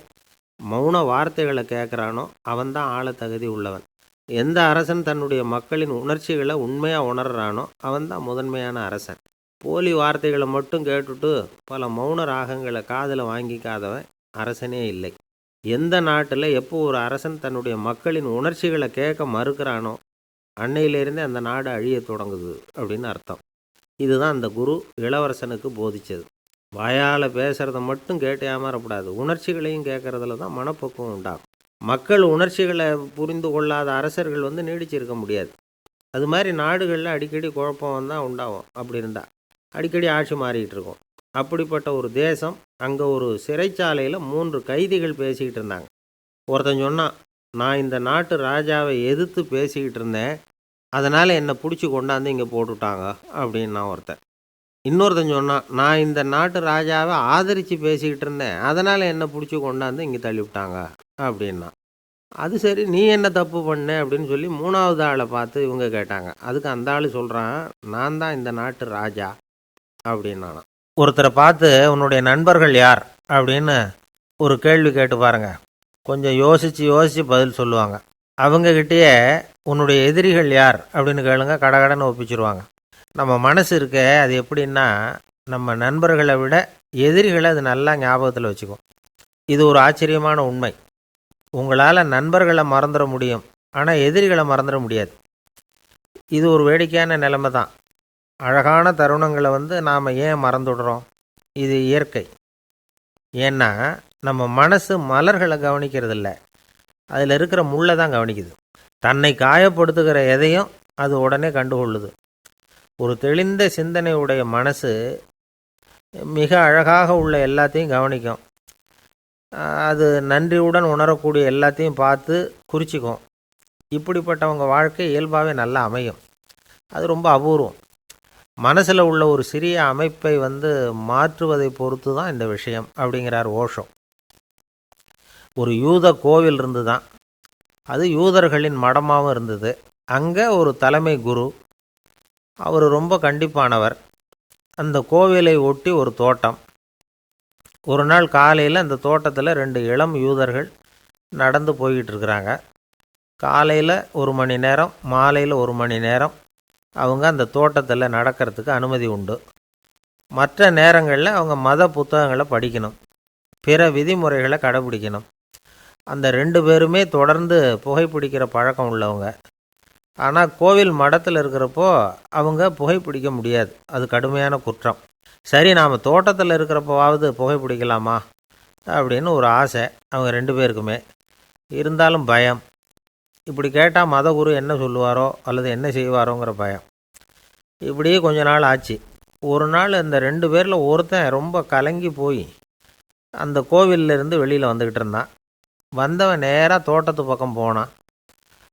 மௌன வார்த்தைகளை கேட்குறானோ அவன்தான் ஆள தகுதி உள்ளவன். எந்த அரசன் தன்னுடைய மக்களின் உணர்ச்சிகளை உண்மையாக உணர்றானோ அவன்தான் முதன்மையான அரசன். போலி வார்த்தைகளை மட்டும் கேட்டுட்டு பல மௌன ராகங்களை காதில் வாங்கிக்காதவன் அரசனே இல்லை. எந்த நாட்டில் எப்போ ஒரு அரசன் தன்னுடைய மக்களின் உணர்ச்சிகளை கேட்க மறுக்கிறானோ அன்னையிலேருந்தே அந்த நாடு அழிய தொடங்குது அப்படின்னு அர்த்தம். இதுதான் அந்த குரு இளவரசனுக்கு போதித்தது. வாயால் பேசுகிறத மட்டும் கேட்டு ஏமாறக்கூடாது, உணர்ச்சிகளையும் கேட்குறதுல தான் மனப்பக்குவம் உண்டாகும். மக்கள் உணர்ச்சிகளை புரிந்து கொள்ளாத அரசர்கள் நீடிச்சிருக்க முடியாது. அது மாதிரி நாடுகளில் அடிக்கடி குழப்பம் தான் உண்டாகும். அப்படி இருந்தால் அடிக்கடி ஆட்சி மாறிக்கிட்டு இருக்கும். அப்படிப்பட்ட ஒரு தேசம், அங்கே ஒரு சிறைச்சாலையில் 3 கைதிகள் பேசிக்கிட்டு இருந்தாங்க. ஒருத்தன் சொன்னான், நான் இந்த நாட்டு ராஜாவை எதிர்த்து பேசிக்கிட்டு இருந்தேன், அதனால் என்னை பிடிச்சி கொண்டாந்து இங்கே போட்டுவிட்டாங்க அப்படின்னா ஒருத்தன். இன்னொருத்தன் சொன்னான், நான் இந்த நாட்டு ராஜாவை ஆதரித்து பேசிக்கிட்டு இருந்தேன், அதனால் என்னை பிடிச்சி கொண்டாந்து இங்கே தள்ளிவிட்டாங்க அப்படின்னா. அது சரி, நீ என்ன தப்பு பண்ண அப்படின்னு சொல்லி 3வது ஆளை பார்த்து இவங்க கேட்டாங்க. அதுக்கு அந்த ஆள் சொல்கிறான், நான் தான் இந்த நாட்டு ராஜா அப்படின்னானா. ஒருத்தரை பார்த்து உன்னுடைய நண்பர்கள் யார் அப்படின்னு ஒரு கேள்வி கேட்டு பாருங்க, கொஞ்சம் யோசித்து பதில் சொல்லுவாங்க. அவங்கக்கிட்டேயே உன்னுடைய எதிரிகள் யார் அப்படின்னு கேளுங்க, கடகடன்னு ஒப்பிச்சிருவாங்க. நம்ம மனசு இருக்க, அது எப்படின்னா, நம்ம நண்பர்களை விட எதிரிகளை அது நல்லா ஞாபகத்தில் வச்சுக்கும். இது ஒரு ஆச்சரியமான உண்மை. உங்களால் நண்பர்களை மறந்துட முடியும், ஆனால் எதிரிகளை மறந்துட முடியாது. இது ஒரு வேடிக்கையான நிலைமை தான். அழகான தருணங்களை நாம் ஏன் மறந்துடுறோம்? இது இயற்கை. ஏன்னா நம்ம மனசு மலர்களை கவனிக்கிறதில்ல, அதில் இருக்கிற முள்ளை தான் கவனிக்குது. தன்னை காயப்படுத்துகிற எதையும் அது உடனே கண்டுகொள்ளுது. ஒரு தெளிந்த சிந்தனையுடைய மனசு மிக அழகாக உள்ள எல்லாத்தையும் கவனிக்கும். அது நன்றியுடன் உணரக்கூடிய எல்லாத்தையும் பார்த்து குறிச்சிக்கும். இப்படிப்பட்டவங்க வாழ்க்கை இயல்பாகவே நல்லா அமையும். அது ரொம்ப அபூர்வம். மனசில் உள்ள ஒரு சிறிய அமைப்பை மாற்றுவதை பொறுத்து தான் இந்த விஷயம் அப்படிங்கிறார் ஓஷோ. ஒரு யூத கோவில் இருந்து தான், அது யூதர்களின் மடமாகவும் இருந்தது. அங்கே ஒரு தலைமை குரு, அவர் ரொம்ப கண்டிப்பானவர். அந்த கோவிலை ஒட்டி ஒரு தோட்டம். ஒரு நாள் காலையில் அந்த தோட்டத்தில் 2 இளம் யூதர்கள் நடந்து போய்கிட்டு இருக்கிறாங்க. காலையில் 1 மணி நேரம், மாலையில் 1 மணி நேரம் அவங்க அந்த தோட்டத்தில் நடக்கிறதுக்கு அனுமதி உண்டு. மற்ற நேரங்களில் அவங்க மத புத்தகங்களை படிக்கணும், பிற விதிமுறைகளை கடைபிடிக்கணும். அந்த 2 பேருமே தொடர்ந்து புகைப்பிடிக்கிற பழக்கம் உள்ளவங்க. ஆனால் கோவில் மடத்தில் இருக்கிறப்போ அவங்க புகைப்பிடிக்க முடியாது, அது கடுமையான குற்றம். சரி, நாம் தோட்டத்தில் இருக்கிறப்போவாவது புகைப்பிடிக்கலாமா அப்படின்னு ஒரு ஆசை அவங்க 2 பேருக்குமே. இருந்தாலும் பயம். இப்படி கேட்டால் மதகுரு என்ன சொல்லுவாரோ அல்லது என்ன செய்வாரோங்கிற பயம். இப்படியே கொஞ்ச நாள் ஆச்சு. ஒரு நாள் இந்த 2 பேரில் ஒருத்தன் ரொம்ப கலங்கி போய் அந்த கோவிலிருந்து வெளியில் வந்துக்கிட்டு இருந்தான். வந்தவன் நேராக தோட்டத்து பக்கம் போனான்.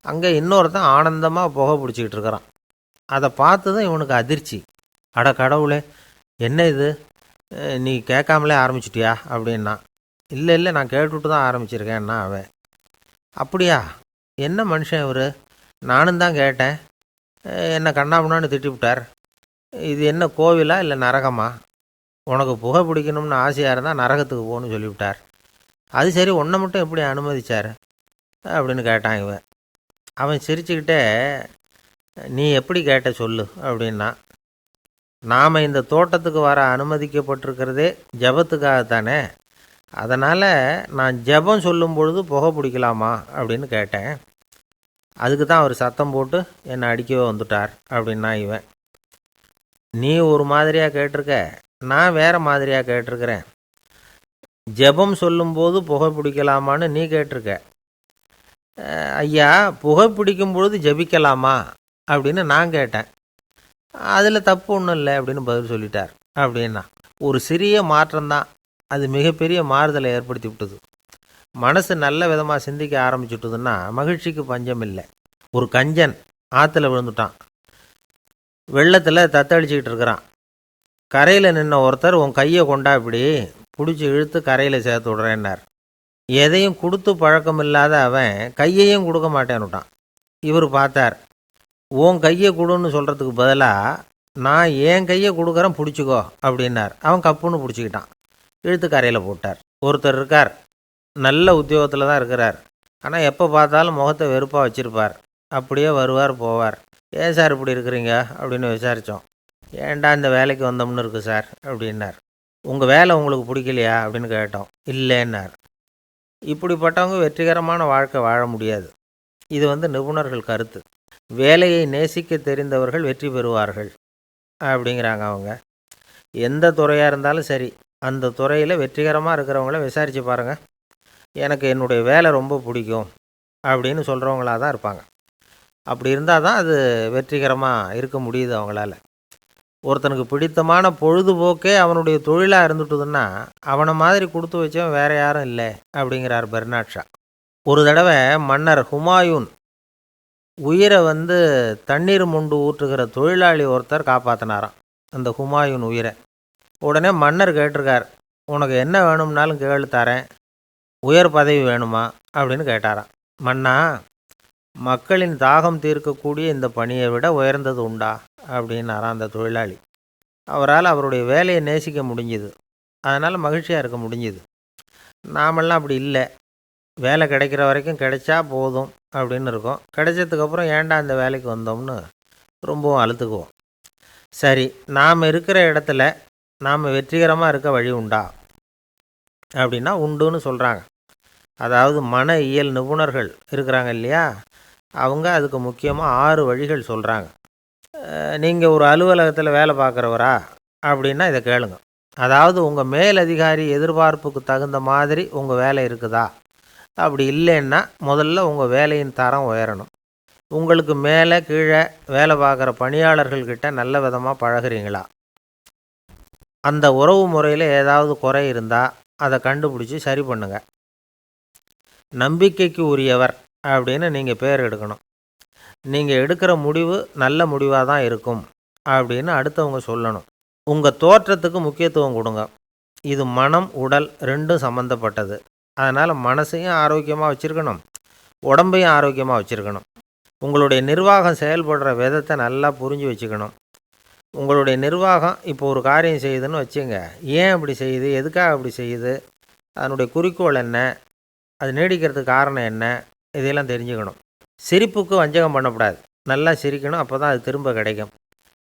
அங்கே இன்னொருத்தன் ஆனந்தமாக புகை பிடிச்சிக்கிட்டு இருக்கிறான். அதை பார்த்து தான் இவனுக்கு அதிர்ச்சி. அட கடவுளே, என்ன இது, நீ கேட்காமலே ஆரம்பிச்சிட்டியா அப்படின்னா. இல்லை, நான் கேட்டுவிட்டு தான் ஆரம்பிச்சிருக்கேன்னா அவன். அப்படியா, என்ன மனுஷன் இவர், நானும் தான் கேட்டேன், என்னை கண்ணாமுன்னான்னு திட்டிவிட்டார். இது என்ன கோவிலா இல்லை நரகமா? உனக்கு புகை பிடிக்கணும்னு ஆசையாக இருந்தால் நரகத்துக்கு போகணும்னு சொல்லிவிட்டார். அது சரி, உன்னை மட்டும் எப்படி அனுமதிச்சார் அப்படின்னு கேட்டான் இவன். அவன் சிரிச்சுக்கிட்டே, நீ எப்படி கேட்ட சொல்லு அப்படின்னா. நாம் இந்த தோட்டத்துக்கு வர அனுமதிக்கப்பட்டிருக்கிறதே ஜபத்துக்காகத்தானே, அதனால் நான் ஜபம் சொல்லும் பொழுது புகை பிடிக்கலாமா அப்படின்னு கேட்டேன். அதுக்கு தான் அவர் சத்தம் போட்டு என்னை அடிக்கவே வந்துட்டார் அப்படின்னா இவன். நீ ஒரு மாதிரியாக கேட்டிருக்க, நான் வேறு மாதிரியாக கேட்டிருக்கிறேன். ஜபம் சொல்லும்போது புகை பிடிக்கலாமான்னு நீ கேட்டிருக்க. ஐயா, புகை பிடிக்கும் பொழுது ஜபிக்கலாமா அப்படின்னு நான் கேட்டேன். அதில் தப்பு ஒன்றும் இல்லை அப்படின்னு பதில் சொல்லிட்டார் அப்படின்னா. ஒரு சிறிய மாற்றம்தான் அது மிகப்பெரிய மாறுதலை ஏற்படுத்தி விட்டது. மனசு நல்ல விதமாக சிந்திக்க ஆரம்பிச்சுட்டுதுன்னா மகிழ்ச்சிக்கு பஞ்சம் இல்லை. ஒரு கஞ்சன் ஆற்றுல விழுந்துட்டான். வெள்ளத்தில் தத்தளிச்சிக்கிட்டு இருக்கிறான். கரையில் நின்ன ஒருத்தர், உன் கையை கொண்டா இப்படி பிடிச்சி இழுத்து கரையில் சேர்த்து விட்றேன்னார். எதையும் கொடுத்து பழக்கம் இல்லாத அவன் கையையும் கொடுக்க மாட்டேன்னுட்டான். இவர் பார்த்தார், உன் கையை கொடுன்னு சொல்கிறதுக்கு பதிலாக நான் என் கையை கொடுக்குறேன் பிடிச்சிக்கோ அப்படின்னார். அவன் கப்புன்னு பிடிச்சிக்கிட்டான், இழுத்து கரையில் போட்டார். ஒருத்தர் இருக்கார், நல்ல உத்தியோகத்தில் தான் இருக்கிறார். ஆனால் எப்போ பார்த்தாலும் முகத்தை வெறுப்பாக வச்சுருப்பார். அப்படியே வருவார் போவார். ஏன் சார் இப்படி இருக்கிறீங்க அப்படின்னு விசாரித்தோம். ஏன்டா இந்த வேலைக்கு வந்தோம்னு இருக்குது சார் அப்படின்னார். உங்கள் வேலை உங்களுக்கு பிடிக்கலையா அப்படின்னு கேட்டோம். இல்லைன்னார். இப்படிப்பட்டவங்க வெற்றிகரமான வாழ்க்கை வாழ முடியாது. இது நிபுணர்கள் கருத்து. வேலையை நேசிக்க தெரிந்தவர்கள் வெற்றி பெறுவார்கள் அப்படிங்கிறாங்க அவங்க. எந்த துறையாக இருந்தாலும் சரி, அந்த துறையில் வெற்றிகரமாக இருக்கிறவங்கள விசாரித்து பாருங்கள். எனக்கு என்னுடைய வேலை ரொம்ப பிடிக்கும் அப்படின்னு சொல்கிறவங்களாக தான் இருப்பாங்க. அப்படி இருந்தால் தான் அது வெற்றிகரமாக இருக்க முடியுது அவங்களால. ஒருத்தனுக்கு பிடித்தமான பொழுதுபோக்கே அவனுடைய தொழிலாக இருந்துட்டுதுன்னா அவனை மாதிரி கொடுத்து வச்சவன் வேறு யாரும் இல்லை அப்படிங்கிறார் பெர்னாட் ஷா. ஒரு தடவை மன்னர் ஹுமாயூன் உயிரை தண்ணீர் மொண்டு ஊற்றுகிற தொழிலாளி ஒருத்தர் காப்பாற்றினாராம் அந்த ஹுமாயூன் உயிரை. உடனே மன்னர் கேட்டிருக்கார், உனக்கு என்ன வேணும்னாலும் கேளு தரேன், உயர் பதவி வேணுமா அப்படின்னு கேட்டாராம். மன்னா, மக்களின் தாகம் தீர்க்கக்கூடிய இந்த பணியை விட உயர்ந்தது உண்டா அப்படின்னாராம் அந்த தொழிலாளி. அவரால் அவருடைய வேலையை நேசிக்க முடிஞ்சுது, அதனால் மகிழ்ச்சியாக இருக்க முடிஞ்சுது. நாமெல்லாம் அப்படி இல்லை. வேலை கிடைக்கிற வரைக்கும் கிடைச்சா போதும் அப்படின்னு இருக்கோம். கிடைச்சதுக்கப்புறம் ஏன்டா இந்த வேலைக்கு வந்தோம்னு ரொம்பவும் அழுத்துக்குவோம். சரி, நாம் இருக்கிற இடத்துல நாம் வெற்றிகரமாக இருக்க வழி உண்டா அப்படின்னா உண்டுன்னு சொல்கிறாங்க. அதாவது மன இயல் நிபுணர்கள் இருக்கிறாங்க இல்லையா, அவங்க அதுக்கு முக்கியமாக 6 வழிகள் சொல்கிறாங்க. நீங்கள் ஒரு அலுவலகத்தில் வேலை பார்க்குறவரா அப்படின்னா இதை கேளுங்க. அதாவது உங்கள் மேலதிகாரி எதிர்பார்ப்புக்கு தகுந்த மாதிரி உங்கள் வேலை இருக்குதா? அப்படி இல்லைன்னா முதல்ல உங்கள் வேலையின் தரம் உயரணும். உங்களுக்கு மேலே கீழே வேலை பார்க்குற பணியாளர்கள்கிட்ட நல்ல விதமாக பழகுறீங்களா? அந்த உறவு முறையில் ஏதாவது குறை இருந்தால் அதை கண்டுபிடிச்சி சரி பண்ணுங்கள். நம்பிக்கைக்கு உரியவர் அப்படின்னு நீங்கள் பேர் எடுக்கணும். நீங்கள் எடுக்கிற முடிவு நல்ல முடிவாக தான் இருக்கும் அப்படின்னு அடுத்தவங்க சொல்லணும். உங்கள் தோற்றத்துக்கு முக்கியத்துவம் கொடுங்க. இது மனம் உடல் ரெண்டும் சம்மந்தப்பட்டது. அதனால் மனசையும் ஆரோக்கியமாக வச்சுருக்கணும், உடம்பையும் ஆரோக்கியமாக வச்சுருக்கணும். உங்களுடைய நிர்வாகம் செயல்படுற விதத்தை நல்லா புரிஞ்சு வச்சுக்கணும். உங்களுடைய நிர்வாகம் இப்போ ஒரு காரியம் செய்யுதுன்னு வச்சுங்க, ஏன் அப்படி செய்யுது, எதுக்காக அப்படி செய்யுது, அதனுடைய குறிக்கோள் என்ன, அது நீடிக்கிறதுக்கு காரணம் என்ன, இதையெல்லாம் தெரிஞ்சுக்கணும். சிரிப்புக்கு வஞ்சகம் பண்ணக்கூடாது. நல்லா சிரிக்கணும், அப்போ தான் அது திரும்ப கிடைக்கும்.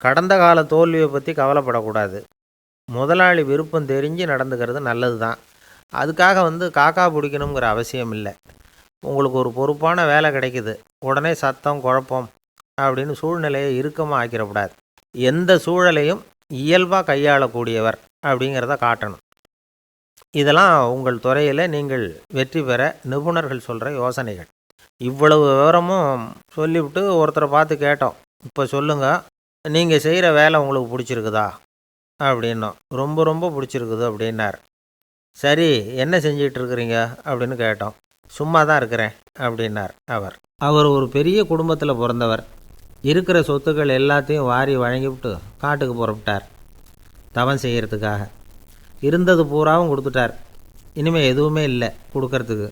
கடந்த கால தோல்வியை பற்றி கவலைப்படக்கூடாது. முதலாளி விருப்பம் தெரிஞ்சு நடந்துக்கிறது நல்லது தான். அதுக்காக காக்கா பிடிக்கணுங்கிற அவசியம் இல்லை. உங்களுக்கு ஒரு பொறுப்பான வேலை கிடைக்குது, உடனே சத்தம் குழப்பம் அப்படின்னு சூழ்நிலையை இறுக்கமாக ஆக்கிடக்கூடாது. எந்த சூழலையும் இயல்பாக கையாளக்கூடியவர் அப்படிங்கிறத காட்டணும். இதெல்லாம் உங்கள் துறையில் நீங்கள் வெற்றி பெற நிபுணர்கள் சொல்கிற யோசனைகள். இவ்வளவு விவரமும் சொல்லிவிட்டு ஒருத்தரை பார்த்து கேட்டோம், இப்போ சொல்லுங்கள், நீங்கள் செய்கிற வேலை உங்களுக்கு பிடிச்சிருக்குதா அப்படின்னோம். ரொம்ப ரொம்ப பிடிச்சிருக்குது அப்படின்னார். சரி, என்ன செஞ்சிகிட்ருக்குறீங்க அப்படின்னு கேட்டோம். சும்மா தான் இருக்கிறேன் அப்படின்னார் அவர். அவர் ஒரு பெரிய குடும்பத்தில் பிறந்தவர். இருக்கிற சொத்துக்கள் எல்லாத்தையும் வாரி வழங்கிவிட்டு காட்டுக்கு புறப்பட்டார் தவம் செய்கிறதுக்காக. இருந்தது பூராவும் கொடுத்துட்டார். இனிமேல் எதுவுமே இல்லை கொடுக்கறதுக்கு.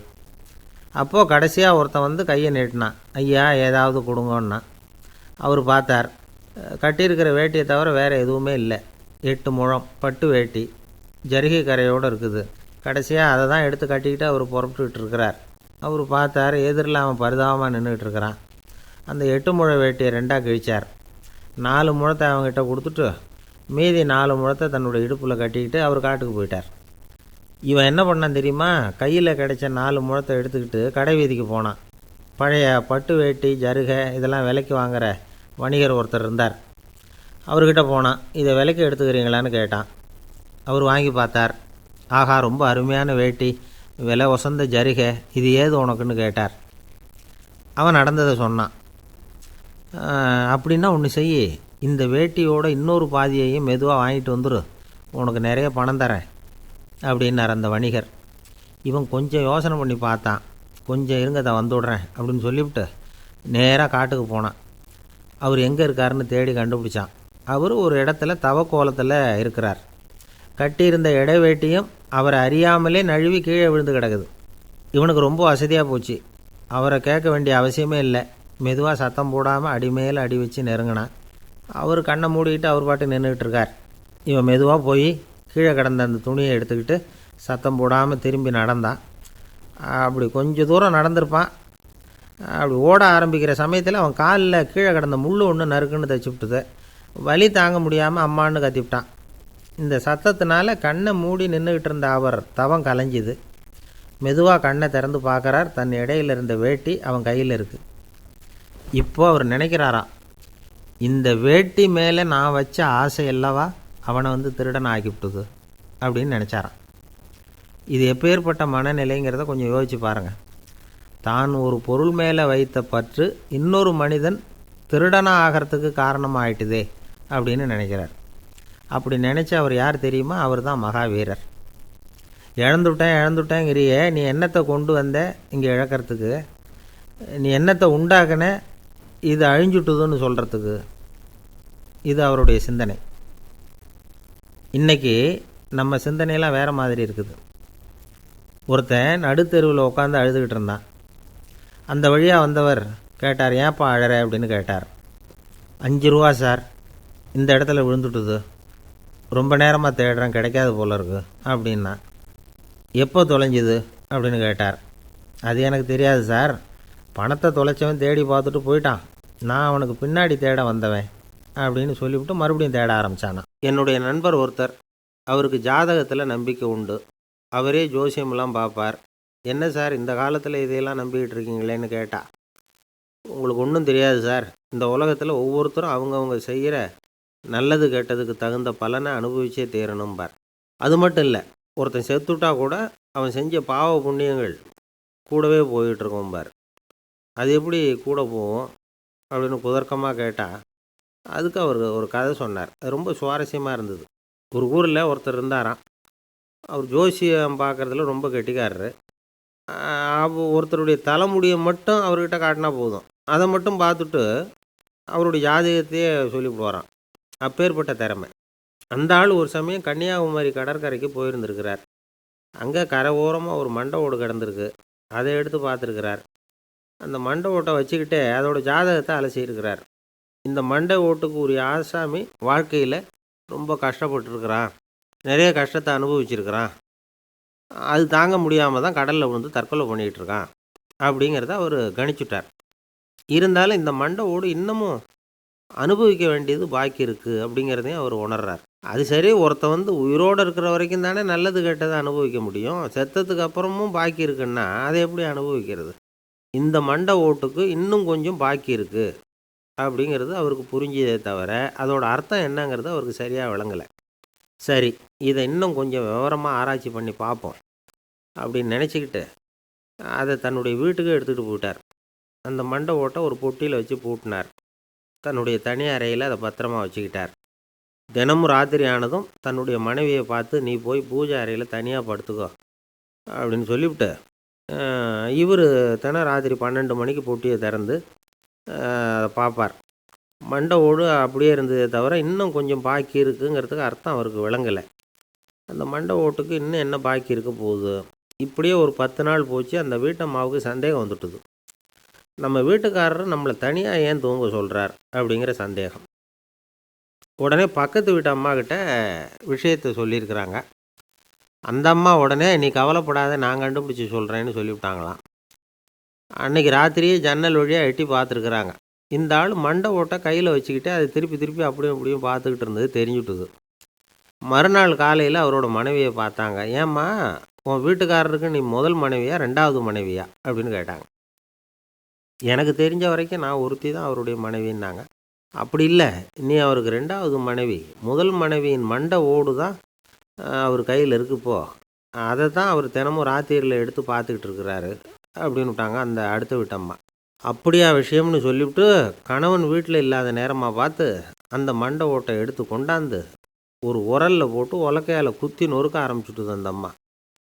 அப்போது கடைசியாக ஒருத்தன் கையை நீட்டினான். ஐயா, ஏதாவது கொடுங்கன்னா. அவர் பார்த்தார், கட்டியிருக்கிற வேட்டியை தவிர வேறு எதுவுமே இல்லை. 8 முழம் பட்டு வேட்டி, ஜரிகை கரையோடு இருக்குது. கடைசியாக அதை தான் எடுத்து கட்டிக்கிட்டு அவர் புறப்பட்டுக்கிட்டு இருக்கிறார். அவர் பார்த்தார், எதிரில் அவன் பரிதாபமாக நின்றுக்கிட்டு இருக்கிறான். அந்த 8 முழ வேட்டியை 2ஆக கிழிச்சார். 4 முழத்தை அவங்ககிட்ட கொடுத்துட்டு மீதி 4 முழத்தை தன்னுடைய இடுப்பில் கட்டிக்கிட்டு அவர் காட்டுக்கு போயிட்டார். இவன் என்ன பண்ணான் தெரியுமா? கையில் கிடைச்ச 4 முழத்தை எடுத்துக்கிட்டு கடை வீதிக்கு போனான். பழைய பட்டு வேட்டி ஜருகை இதெல்லாம் விலைக்கு வாங்குகிற வணிகர் ஒருத்தர் இருந்தார். அவர்கிட்ட போனான். இதை விலைக்கு எடுத்துக்கிறீங்களான்னு கேட்டான். அவர் வாங்கி பார்த்தார். ஆஹா, ரொம்ப அருமையான வேட்டி, விலை ஒசந்த ஜருகை, இது ஏது உனக்குன்னு கேட்டார். அவன் நடந்ததை சொன்னான். அப்படின்னா ஒன்று செய், இந்த வேட்டியோட இன்னொரு பாதியையும் மெதுவாக வாங்கிட்டு வந்துரு, உனக்கு நிறைய பணம் தரேன் அப்படின்னார் அந்த வணிகர். இவன் கொஞ்சம் யோசனை பண்ணி பார்த்தான். கொஞ்சம் இருங்க, தான் வந்துவிட்றேன் அப்படின்னு சொல்லிவிட்டு நேராக காட்டுக்கு போனான். அவர் எங்கே இருக்காருன்னு தேடி கண்டுபிடிச்சான். அவர் ஒரு இடத்துல தவக்கோலத்தில் இருக்கிறார். கட்டியிருந்த இடைவேட்டியும் அவரை அறியாமலே நழுவி கீழே விழுந்து கிடக்குது. இவனுக்கு ரொம்ப வசதியாக போச்சு. அவரை கேட்க வேண்டிய அவசியமே இல்லை. மெதுவாக சத்தம் போடாமல் அடிமேல் அடி வச்சு நெருங்கினான். அவர் கண்ணை மூடிக்கிட்டு அவர் பாட்டு நின்றுக்கிட்டு இருக்கார். இவன் மெதுவாக போய் கீழே கிடந்த அந்த துணியை எடுத்துக்கிட்டு சத்தம் போடாமல் திரும்பி நடந்தான். அப்படி கொஞ்சம் தூரம் நடந்திருப்பான். அப்படி ஓட ஆரம்பிக்கிற சமயத்தில் அவன் காலில் கீழே கிடந்த முள் ஒன்று நறுக்குன்னு தைச்சி விட்டுது. வலி தாங்க முடியாமல் அம்மான்னு கத்திவிட்டான். இந்த சத்தத்தினால கண்ணை மூடி நின்றுக்கிட்டு இருந்த அவர் தவம் கலைஞ்சிது. மெதுவாக கண்ணை திறந்து பார்க்குறார். தன் இடையில இருந்த வேட்டி அவன் கையில் இருக்குது. இப்போது அவர் நினைக்கிறாராம், இந்த வேட்டி மேலே நான் வச்ச ஆசை அல்லவா அவனை திருடன் ஆக்கிவிட்டுது அப்படின்னு நினச்சாரான். இது எப்பேற்பட்ட மனநிலைங்கிறத கொஞ்சம் யோசிச்சு பாருங்கள். தான் ஒரு பொருள் மேலே வைத்த பற்று இன்னொரு மனிதன் திருடனாக ஆகிறதுக்கு காரணமாயிட்டுதே அப்படின்னு நினைக்கிறார். அப்படி நினச்ச அவர் யார் தெரியுமா? அவர் தான் மகாவீரர். இழந்துட்டேங்கிறியே, நீ என்னத்தை கொண்டு வந்த இங்கே இழக்கிறதுக்கு? நீ என்னத்தை உண்டாக்குன இது அழிஞ்சுட்டுதுன்னு சொல்கிறதுக்கு? இது அவருடைய சிந்தனை. இன்றைக்கி நம்ம சிந்தனையெல்லாம் வேறு மாதிரி இருக்குது. ஒருத்தன் நடுத்தெருவில் உட்காந்து அழுதுகிட்டு இருந்தான். அந்த வழியாக வந்தவர் கேட்டார், ஏன்ப்பா அழற அப்படின்னு கேட்டார். 5 ரூபா சார், இந்த இடத்துல விழுந்துட்டுது, ரொம்ப நேரமாக தேடுறேன், கிடைக்காது போல இருக்கு அப்படின்னா. எப்போ தொலைஞ்சுது அப்படின்னு கேட்டார். அது எனக்கு தெரியாது சார், பணத்தை தொலைச்சவன் தேடி பார்த்துட்டு போயிட்டான், நான் அவனுக்கு பின்னாடி தேட வந்தவன் அப்படின்னு சொல்லிவிட்டு மறுபடியும் தேட ஆரம்பித்தானான். என்னுடைய நண்பர் ஒருத்தர், அவருக்கு ஜாதகத்தில் நம்பிக்கை உண்டு. அவரே ஜோசியமெல்லாம் பார்ப்பார். என்ன சார் இந்த காலத்தில் இதையெல்லாம் நம்பிக்கிட்டு இருக்கீங்களேன்னு கேட்டா. உங்களுக்கு ஒன்றும் தெரியாது சார், இந்த உலகத்தில் ஒவ்வொருத்தரும் அவங்கவுங்க செய்கிற நல்லது கெட்டதுக்கு தகுந்த பலனை அனுபவிச்சே தீரணும்பார். அது மட்டும் இல்லை, ஒருத்தன் செத்துட்டா கூட அவன் செஞ்ச பாவ புண்ணியங்கள் கூடவே போயிட்டுருக்கோம்பார். அது எப்படி கூட போகும் அப்படின்னு குதர்க்கமாக கேட்டால் அதுக்கு அவர் ஒரு கதை சொன்னார். அது ரொம்ப சுவாரஸ்யமாக இருந்தது. ஒரு ஊரில் ஒருத்தர் இருந்தாராம். அவர் ஜோசியம் பார்க்குறதுல ரொம்ப கெட்டிக்காரரு. ஒருத்தருடைய தலைமுடியை மட்டும் அவர்கிட்ட காட்டினா போதும், அதை மட்டும் பார்த்துட்டு அவருடைய ஜாதகத்தையே சொல்லிவிடுவாராம். அப்பேற்பட்ட திறமை. அந்த ஆள் ஒரு சமயம் கன்னியாகுமரி கடற்கரைக்கு போயிருந்திருக்கிறார். அங்கே கரை ஓரமாக ஒரு மண்டை ஓடு கிடந்திருக்கு. அதை எடுத்து பார்த்துருக்கிறார். அந்த மண்டை ஓட்டை வச்சுக்கிட்டே அதோட ஜாதகத்தை அலசியிருக்கிறார். இந்த மண்டை ஓட்டுக்கு உரிய ஆசாமி வாழ்க்கையில் ரொம்ப கஷ்டப்பட்டுருக்கிறான், நிறைய கஷ்டத்தை அனுபவிச்சிருக்கிறான், அது தாங்க முடியாமல் தான் கடலில் விழுந்து தற்கொலை பண்ணிகிட்டு இருக்கான் அப்படிங்கிறத அவர் கணிச்சுட்டார். இருந்தாலும் இந்த மண்டை ஓடு இன்னமும் அனுபவிக்க வேண்டியது பாக்கி இருக்குது அப்படிங்கிறதையும் அவர் உணர்றார். அது சரி, ஒருத்தன் உயிரோடு இருக்கிற வரைக்கும் தானே நல்லது கெட்டதை அனுபவிக்க முடியும். செத்ததுக்கு அப்புறமும் பாக்கி இருக்குன்னா அதை எப்படி அனுபவிக்கிறது? இந்த மண்டை ஓட்டுக்கு இன்னும் கொஞ்சம் பாக்கி இருக்குது அப்படிங்கிறது அவருக்கு புரிஞ்சதே தவிர அதோட அர்த்தம் என்னங்கிறது அவருக்கு சரியாக விளங்கலை. சரி, இதை இன்னும் கொஞ்சம் விவரமாக ஆராய்ச்சி பண்ணி பார்ப்போம் அப்படின்னு நினச்சிக்கிட்டு அதை தன்னுடைய வீட்டுக்கு எடுத்துகிட்டு போயிட்டார். அந்த மண்டை ஓட்டை ஒரு பொட்டியில் வச்சு பூட்டினார். தன்னுடைய தனி அறையில் அதை பத்திரமா வச்சுக்கிட்டார். தினமும் ராத்திரி ஆனதும் தன்னுடைய மனைவியை பார்த்து, நீ போய் பூஜை அறையில் தனியாக படுத்துக்கோ அப்படின்னு சொல்லிவிட்டு இவர் தினம் ராத்திரி 12 மணிக்கு பொட்டியை திறந்து அதை பார்ப்பார். மண்டை ஓடு அப்படியே இருந்ததே தவிர இன்னும் கொஞ்சம் பாக்கி இருக்குங்கிறதுக்கு அர்த்தம் அவருக்கு விளங்கலை. அந்த மண்டை ஓட்டுக்கு இன்னும் என்ன பாக்கி இருக்க போகுது? இப்படியே ஒரு 10 நாள் போச்சு. அந்த வீட்டம்மாவுக்கு சந்தேகம் வந்துட்டுது. நம்ம வீட்டுக்காரர் நம்மளை தனியாக ஏன் தூங்க சொல்கிறார் அப்படிங்கிற சந்தேகம். உடனே பக்கத்து வீட்டு அம்மா கிட்ட விஷயத்தை சொல்லியிருக்கிறாங்க. அந்த அம்மா உடனே, நீ கவலைப்படாத, நான் கண்டுபிடிச்சி சொல்கிறேன்னு சொல்லிவிட்டாங்களாம். அன்றைக்கி ராத்திரியே ஜன்னல் வழியாக எட்டி பார்த்துருக்குறாங்க. இந்த ஆள் மண்டை ஓட்டை கையில் வச்சுக்கிட்டு அதை திருப்பி திருப்பி அப்படியும் இப்படியும் பார்த்துக்கிட்டு இருந்தது தெரிஞ்சுட்டுது. மறுநாள் காலையில் அவரோட மனைவியை பார்த்தாங்க. ஏம்மா, உன் வீட்டுக்காரருக்கு நீ முதல் மனைவியா 2வது மனைவியா அப்படின்னு கேட்டாங்க. எனக்கு தெரிஞ்ச வரைக்கும் நான் ஒருத்தி தான் அவருடைய மனைவின்னாங்க. அப்படி இல்லை, நீ அவருக்கு 2வது மனைவி. முதல் மனைவியின் மண்டை ஓடு தான் அவர் கையில் இருக்குப்போ, அதை தான் அவர் தினமும் ராத்திரியில் எடுத்து பார்த்துக்கிட்டு இருக்கிறாரு அப்படின்னு விட்டாங்க அந்த அடுத்த வீட்டம்மா. அப்படியா விஷயம்னு சொல்லிவிட்டு கணவன் வீட்டில் இல்லாத நேரமாக பார்த்து அந்த மண்டை ஓட்டை எடுத்து கொண்டாந்து ஒரு உரலில் போட்டு உலக்கையால் குத்தி நொறுக்க ஆரம்பிச்சுட்டுது அந்த அம்மா.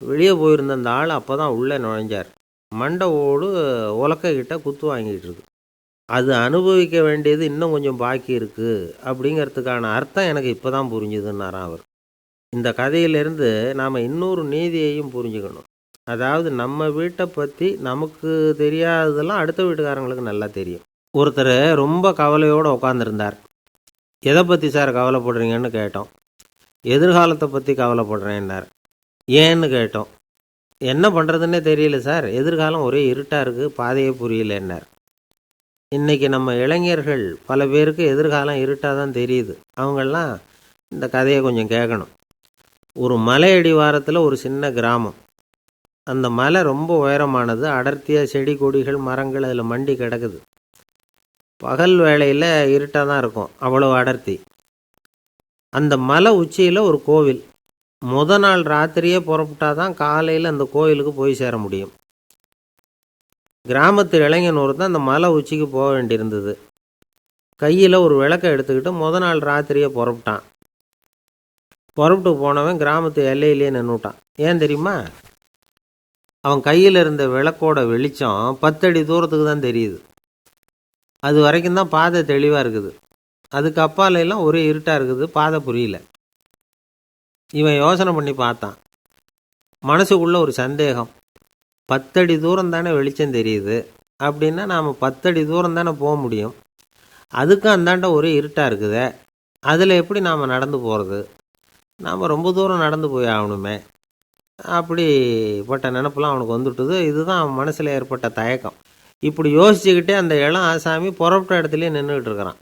வெளியே போயிருந்த அந்த ஆள் அப்போ தான் உள்ளே நுழைஞ்சார். மண்டை ஓடு உலக்கைக்கிட்ட குத்து வாங்கிட்டு இருக்கு. அது அனுபவிக்க வேண்டியது இன்னும் கொஞ்சம் பாக்கி இருக்குது அப்படிங்கிறதுக்கான அர்த்தம் எனக்கு இப்போ தான் புரிஞ்சுதுன்னாராம் அவர். இந்த கதையிலேருந்து நாம் இன்னொரு நீதியையும் புரிஞ்சுக்கணும். அதாவது நம்ம வீட்டை பற்றி நமக்கு தெரியாததெல்லாம் அடுத்த வீட்டுக்காரங்களுக்கு நல்லா தெரியும். ஒருத்தர் ரொம்ப கவலையோடு உட்காந்துருந்தார். எதை பற்றி சார் கவலைப்படுறீங்கன்னு கேட்டோம். எதிர்காலத்தை பற்றி கவலைப்படுறேன்னார். ஏன்னு கேட்டோம். என்ன பண்ணுறதுன்னே தெரியல சார், எதிர்காலம் ஒரே இருட்டாக இருக்குது, பாதையே புரியலன்னார். இன்றைக்கி நம்ம இளைஞர்கள் பல பேருக்கு எதிர்காலம் இருட்டாக தான் தெரியுது. அவங்கெல்லாம் இந்த கதையை கொஞ்சம் கேட்கணும். ஒரு மலை அடிவாரத்தில் ஒரு சின்ன கிராமம். அந்த மலை ரொம்ப உயரமானது. அடர்த்தியாக செடி கொடிகள் மரங்கள் அதில் மண்டி கிடக்குது. பகல் வேளையில் இருட்டாக தான் இருக்கும், அவ்வளோ அடர்த்தி. அந்த மலை உச்சியில் ஒரு கோவில். நாள் ராத்திரியே புறப்பட்டால் தான் காலையில் அந்த கோவிலுக்கு போய் சேர முடியும். கிராமத்து இளைஞன் ஒருத்தன் அந்த மலை உச்சிக்கு போக வேண்டியிருந்தது. கையில் ஒரு விளக்கை எடுத்துக்கிட்டு நாள் ராத்திரியே புறப்பட்டான். புறப்பட்டு போனவன் கிராமத்து எல்லையிலேயே நின்றுட்டான். ஏன் தெரியுமா? அவன் கையில் இருந்த விளக்கோட வெளிச்சம் 10 அடி தூரத்துக்கு தான் தெரியுது. அது வரைக்கும் தான் பாதை தெளிவாக இருக்குது. அதுக்கு அப்பாலெல்லாம் ஒரே இருட்டாக இருக்குது, பாதை புரியல. இவன் யோசனை பண்ணி பார்த்தான். மனசுக்குள்ளே ஒரு சந்தேகம். 10 அடி தூரம் தானே வெளிச்சம் தெரியுது, அப்படின்னா நாம் 10 அடி தூரம் தானே போக முடியும். அதுக்கும் அந்தாண்ட ஒரே இருட்டாக இருக்குதே, அதில் எப்படி நாம் நடந்து போகிறது? நாம் ரொம்ப தூரம் நடந்து போய் ஆகணுமே. அப்படிப்பட்ட நினப்பெல்லாம் அவனுக்கு வந்துட்டுது. இதுதான் அவன் மனசில் ஏற்பட்ட தயக்கம். இப்படி யோசிச்சுக்கிட்டே அந்த இளம் ஆசாமி புறப்பட்ட இடத்துலையே நின்றுக்கிட்டு இருக்கிறான்.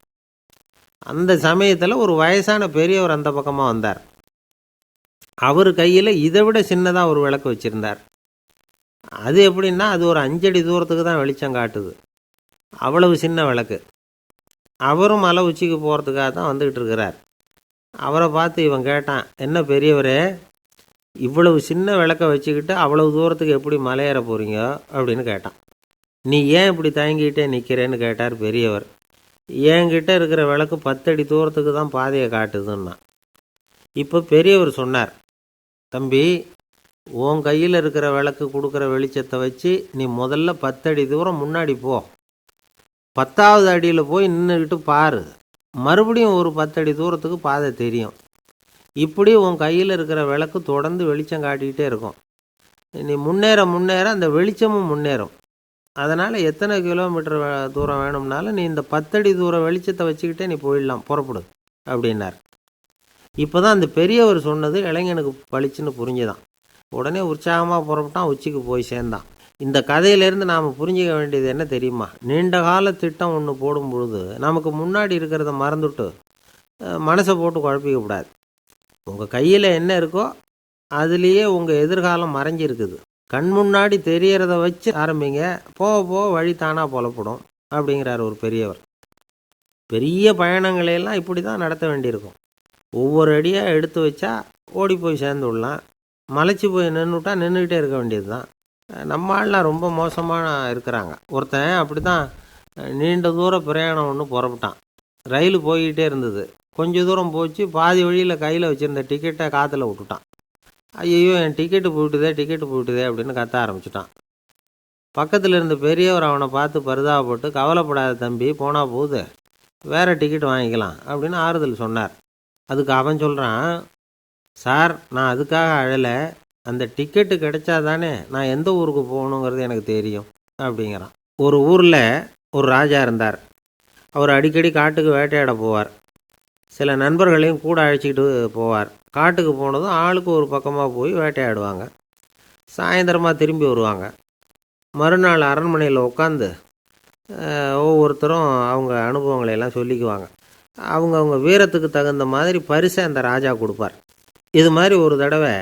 அந்த சமயத்தில் ஒரு வயசான பெரியவர் அந்த பக்கமாக வந்தார். அவர் கையில் இதை விட சின்னதாக ஒரு விளக்கு வச்சுருந்தார். அது எப்படின்னா அது ஒரு 5 அடி தூரத்துக்கு தான் வெளிச்சம் காட்டுது. அவ்வளவு சின்ன விளக்கு. அவரும் மலை உச்சிக்கு போகிறதுக்காக தான் வந்துக்கிட்டு இருக்கிறார். அவரை பார்த்து இவன் கேட்டான், என்ன பெரியவரே, இவ்வளவு சின்ன விளக்கை வச்சுக்கிட்டு அவ்வளவு தூரத்துக்கு எப்படி மலையேற போகிறீங்க அப்படின்னு கேட்டான். நீ ஏன் இப்படி தயங்கிக்கிட்டே நிற்கிறேன்னு கேட்டார் பெரியவர். என்கிட்ட இருக்கிற விளக்கு 10 அடி தூரத்துக்கு தான் பாதையை காட்டுதுன்னா. இப்போ பெரியவர் சொன்னார், தம்பி, உன் கையில் இருக்கிற விளக்கு கொடுக்குற வெளிச்சத்தை வச்சு நீ முதல்ல 10 அடி தூரம் முன்னாடி போ. 10வது அடியில் போய் நின்றுக்கிட்டு பாரு, மறுபடியும் ஒரு 10 அடி தூரத்துக்கு பாதை தெரியும். இப்படி உன் கையில் இருக்கிற விளக்கு தொடர்ந்து வெளிச்சம் காட்டிக்கிட்டே இருக்கும். நீ முன்னேற முன்னேற அந்த வெளிச்சமும் முன்னேறும். அதனால் எத்தனை கிலோமீட்டர் தூரம் வேணும்னாலும் நீ இந்த 10 அடி தூரம் வெளிச்சத்தை வச்சுக்கிட்டே நீ போயிடலாம், புறப்படு அப்படின்னார். இப்போ தான் அந்த பெரியவர் சொன்னது இளைஞனுக்கு பளிச்சுன்னு புரிஞ்சுதான். உடனே உற்சாகமாக புறப்பட்டான், உச்சிக்கு போய் சேர்ந்தான். இந்த கதையிலேருந்து நாம் புரிஞ்சிக்க வேண்டியது என்ன தெரியுமா? நீண்ட கால திட்டம் ஒன்று போடும் பொழுது நமக்கு முன்னாடி இருக்கிறத மறந்துட்டு மனசை போட்டு குழப்பிக்கக்கூடாது. உங்கள் கையில் என்ன இருக்கோ அதுலேயே உங்கள் எதிர்காலம் மறைஞ்சிருக்குது. கண் முன்னாடி தெரியறத வச்சு ஆரம்பிங்க, போக போக வழி தானாக புலப்படும் அப்படிங்கிறார் ஒரு பெரியவர். பெரிய பயணங்களையெல்லாம் இப்படி தான் நடத்த வேண்டியிருக்கும். ஒவ்வொரு அடியாக எடுத்து வச்சா ஓடி போய் சேர்ந்து விடலாம். மலைச்சி போய் நின்றுட்டா நின்றுக்கிட்டே இருக்க வேண்டியது தான். நம்ம ஆள்லாம் ரொம்ப மோசமாக இருக்கிறாங்க. ஒருத்தன் அப்படி தான் நீண்ட தூர பிரயாணம் ஒன்று புறப்பட்டான். ரயில் போய்கிட்டே இருந்தது. கொஞ்சம் தூரம் போச்சு, பாதி வழியில் கையில் வச்சுருந்த டிக்கெட்டை காற்றுல விட்டுட்டான். ஐயோ, என் டிக்கெட்டு போயிட்டுதே அப்படின்னு கத்த ஆரம்பிச்சிட்டான். பக்கத்தில் இருந்த பெரியவர் அவனை பார்த்து பரிதாபப்பட்டு, கவலைப்படாத தம்பி, போனால் போகுது, வேறு டிக்கெட் வாங்கிக்கலாம் அப்படின்னு ஆறுதல் சொன்னார். அதுக்கு அவன் சொல்கிறான், சார், நான் அதுக்காக அழலை, அந்த டிக்கெட்டு கிடைச்சா தானே நான் எந்த ஊருக்கு போகணுங்கிறது எனக்கு தெரியும் அப்படிங்கிறான். ஒரு ஊரில் ஒரு ராஜா இருந்தார். அவர் அடிக்கடி காட்டுக்கு வேட்டையாட போவார். சில நண்பர்களையும் கூட அழைச்சிக்கிட்டு போவார். காட்டுக்கு போனதும் ஆளுக்கு ஒரு பக்கமாக போய் வேட்டையாடுவாங்க. சாயந்தரமாக திரும்பி வருவாங்க. மறுநாள் அரண்மனையில் உட்காந்து ஒவ்வொருத்தரும் அவங்க அனுபவங்களையெல்லாம் சொல்லிக்குவாங்க. அவங்க வீரத்துக்கு தகுந்த மாதிரி பரிசை அந்த ராஜா கொடுப்பார். இது மாதிரி ஒரு தடவை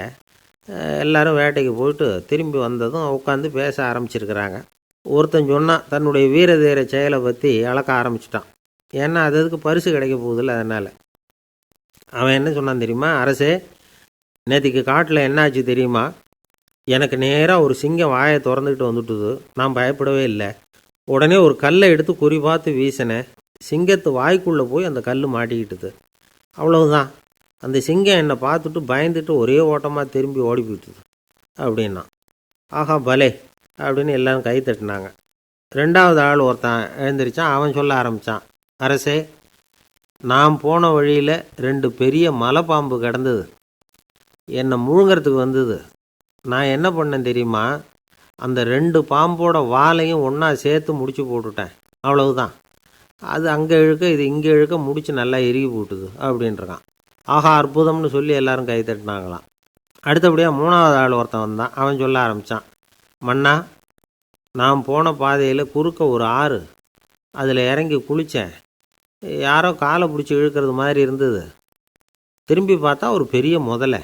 எல்லாரும் வேட்டைக்கு போயிட்டு திரும்பி வந்ததும் உட்காந்து பேச ஆரம்பிச்சிருக்கிறாங்க. ஒருத்தன் சொன்னான், தன்னுடைய வீர தீர செயலை பற்றி அளக்க ஆரம்பிச்சிட்டான். ஏன்னா அதுக்கு பரிசு கிடைக்க போகுதில்ல, அதனால். அவன் என்ன சொன்னான் தெரியுமா? அரசே, நேற்றுக்கு காட்டில் என்னாச்சு தெரியுமா? எனக்கு நேராக ஒரு சிங்கம் வாயை திறந்துக்கிட்டு வந்துட்டுது. நான் பயப்படவே இல்லை. உடனே ஒரு கல்லை எடுத்து குறி பார்த்து வீசினேன். சிங்கத்து வாய்க்குள்ளே போய் அந்த கல் மாட்டிக்கிட்டுது. அவ்வளவுதான். அந்த சிங்கம் என்னை பார்த்துட்டு பயந்துட்டு ஒரே ஓட்டமாக திரும்பி ஓடி போயிட்டுது அப்படின்னா. ஆஹா பலே அப்படின்னு எல்லாரும் கை தட்டினாங்க. ரெண்டாவது ஆள் ஒருத்தன் எழுந்திரிச்சான். அவன் சொல்ல ஆரம்பித்தான், அரசே, நான் போன வழியில் 2 பெரிய மலைப்பாம்பு கிடந்தது, என்னை முழுங்கிறதுக்கு வந்தது. நான் என்ன பண்ணேன் தெரியுமா? அந்த 2 பாம்போட வாலையும் ஒன்றா சேர்த்து முடிச்சு போட்டுட்டேன், அவ்வளவுதான். அது அங்கே இழுக்க இது இங்கே இழுக்க முடிச்சு நல்லா இறுகி போட்டுது அப்படின்றான். ஆஹா, அற்புதம்னு சொல்லி எல்லாரும் கை தட்டினாங்களாம். அடுத்தபடியாக 3வது ஆள் ஒருத்தன் வந்தான். அவன் சொல்ல ஆரம்பித்தான், மன்னா, நான் போன பாதையில் குறுக்க ஒரு ஆறு, அதில் இறங்கி குளித்தேன். யாரோ காலை பிடிச்சி இழுக்கிறது மாதிரி இருந்தது. திரும்பி பார்த்தா ஒரு பெரிய முதலை.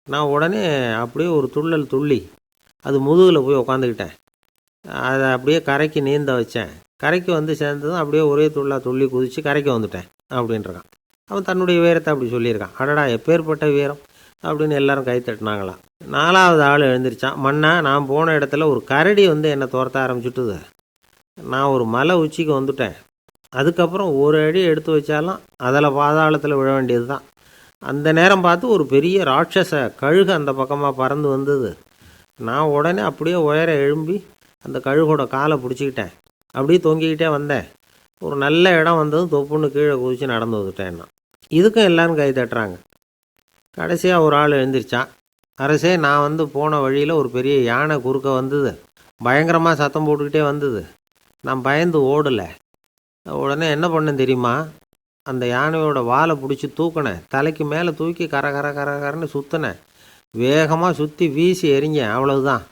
நான் உடனே அப்படியே ஒரு துள்ளல் துள்ளி அது முதுகில் போய் உக்காந்துக்கிட்டேன். அதை அப்படியே கரைக்கு நீந்த வச்சேன். கரைக்கு வந்து சேர்ந்ததும் அப்படியே ஒரே துள்ளி குதித்து கரைக்கு வந்துட்டேன் அப்படின்றான். அவன் தன்னுடைய வீரத்தை அப்படி சொல்லியிருக்கான். அடடா, எப்பேற்பட்ட வீரம் அப்படின்னு எல்லாரும் கை தட்டினாங்களாம். 4வது ஆள் எழுந்திரிச்சான். மன்னா, நான் போன இடத்துல ஒரு கரடி வந்து என்னை துரத்த ஆரம்பிச்சுட்டுது. நான் ஒரு மலை உச்சிக்கு வந்துட்டேன். அதுக்கப்புறம் ஒரு அடி எடுத்து வச்சாலும் அதில் பாதாளத்தில் விழ வேண்டியது தான். அந்த நேரம் பார்த்து ஒரு பெரிய ராட்சச கழுகு அந்த பக்கமாக பறந்து வந்தது. நான் உடனே அப்படியே உயர எழும்பி அந்த கழுகோட காலை பிடிச்சிக்கிட்டேன். அப்படியே தொங்கிக்கிட்டே வந்தேன். ஒரு நல்ல இடம் வந்ததும் தொப்புன்னு கீழே குதித்து நடந்து வந்துட்டேன்னா. இதுக்கும் எல்லோரும் கை தட்டுறாங்க. கடைசியாக ஒரு ஆள் எழுந்திரிச்சான். அரசே, நான் வந்து போன வழியில் ஒரு பெரிய யானை குறுக்க வந்தது. பயங்கரமாக சத்தம் போட்டுக்கிட்டே வந்தது. நான் பயந்து ஓடலை. உடனே என்ன பண்ணேன் தெரியுமா? அந்த யானையோட வாலை பிடிச்சி தூக்கினேன். தலைக்கு மேலே தூக்கி கரன்னு சுற்றினேன். வேகமாக சுற்றி வீசி எறிஞ்சேன், அவ்வளவுதான்.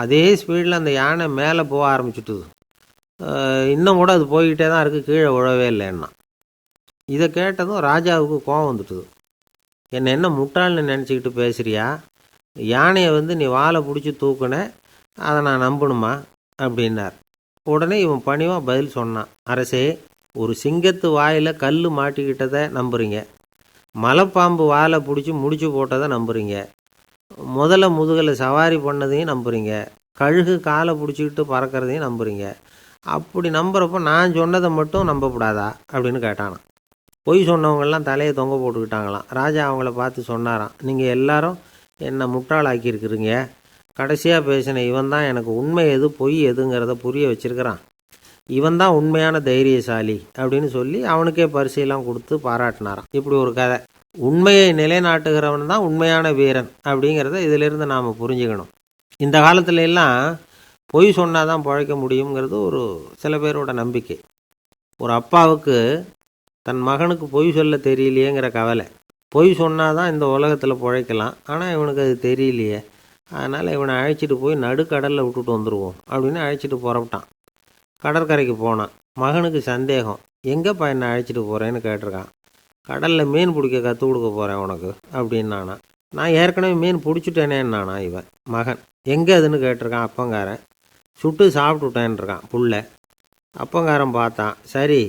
அதே ஸ்பீடில் அந்த யானை மேலே போக ஆரம்பிச்சுட்டுது. இன்னும் கூட அது போய்கிட்டே தான் இருக்குது, கீழே விழவே இல்லைன்னா. இதை கேட்டதும் ராஜாவுக்கு கோபம் வந்துட்டுது. என்னை என்ன முட்டாள்னு நினச்சிக்கிட்டு பேசுகிறியா? யானையை வந்து நீ வாலை பிடிச்சி தூக்குன, அதை நான் நம்பணுமா அப்படின்னார். உடனே இவன் பணிவாக பதில் சொன்னான். அரசே, ஒரு சிங்கத்து வாயில் கல் மாட்டிக்கிட்டதை நம்புறீங்க, மலைப்பாம்பு வாலை பிடிச்சி முடிச்சு போட்டதை நம்புறீங்க, முதல்ல முதுகில் சவாரி பண்ணதையும் நம்புறீங்க, கழுகு காலை பிடிச்சிக்கிட்டு பறக்கிறதையும் நம்புறீங்க. அப்படி நம்புறப்போ நான் சொன்னதை மட்டும் நம்பக்கூடாதா அப்படின்னு கேட்டானான். பொய் சொன்னவங்கெல்லாம் தலையை தொங்க போட்டுக்கிட்டாங்களாம். ராஜா அவங்கள பார்த்து சொன்னாராம், நீங்கள் எல்லாரும் என்னை முட்டாளாக்கியிருக்கிறீங்க. கடைசியாக பேசின இவன் தான் எனக்கு உண்மை எது பொய் எதுங்கிறத புரிய வச்சிருக்கிறான். இவன் தான் உண்மையான தைரியசாலி அப்படின்னு சொல்லி அவனுக்கே பரிசையெல்லாம் கொடுத்து பாராட்டினாராம். இப்படி ஒரு கதை. உண்மையை நிலைநாட்டுகிறவன் தான் உண்மையான வீரன் அப்படிங்கிறத இதிலிருந்து நாம் புரிஞ்சுக்கணும். இந்த காலத்துல எல்லாம் பொய் சொன்னால் தான் பிழைக்க முடியுங்கிறது ஒரு சில பேரோட நம்பிக்கை. ஒரு அப்பாவுக்கு தன் மகனுக்கு பொய் சொல்ல தெரியலையேங்கிற கவலை. பொய் சொன்னால் தான் இந்த உலகத்தில் பிழைக்கலாம், ஆனால் இவனுக்கு அது தெரியலையே, அதனால் இவனை அழைச்சிட்டு போய் நடுக்கடலில் விட்டுட்டு வந்துடுவோம் அப்படின்னு அழைச்சிட்டு புறப்பட்டான். கடற்கரைக்கு போனான். மகனுக்கு சந்தேகம், எங்கேப்பா என்னை அழைச்சிட்டு போகிறேன்னு கேட்டிருக்கான். கடலில் மீன் பிடிக்க கற்றுக் கொடுக்க போகிறேன் உனக்கு அப்படின்னானா. நான் ஏற்கனவே மீன் பிடிச்சிட்டேனேன்னானா இவன் மகன். எங்கே அதுன்னு கேட்டிருக்கான் அப்பங்காரன். சுட்டு சாப்பிட்டுட்டேன்ருக்கான் புள்ள. அப்பங்காரன் பார்த்தான், சரி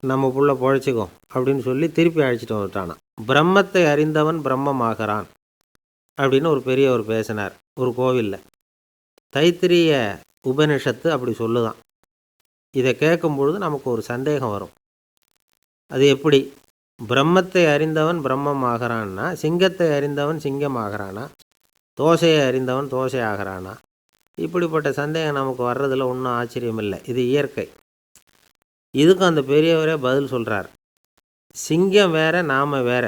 நம்ம புள்ள பொழைச்சிக்கும் அப்படின்னு சொல்லி திருப்பி அழைச்சிட்டு வந்துட்டானான். பிரம்மத்தை அறிந்தவன் பிரம்மமாகறான் அப்படின்னு ஒரு பெரியவர் பேசினார் ஒரு கோவிலில். தைத்திரிய உபனிஷத்து அப்படி சொல்லுதான். இதை கேட்கும் பொழுது நமக்கு ஒரு சந்தேகம் வரும். அது எப்படி? பிரம்மத்தை அறிந்தவன் பிரம்மம் ஆகிறான்னா, சிங்கத்தை அறிந்தவன் சிங்கம் ஆகிறானா, தோசையை அறிந்தவன் தோசை ஆகிறானா? இப்படிப்பட்ட சந்தேகம் நமக்கு வர்றதில் ஒன்றும் ஆச்சரியம் இல்லை. இது இயற்கை. இதுக்கும் அந்த பெரியவரே பதில் சொல்கிறார். சிங்கம் வேற, நாம் வேற.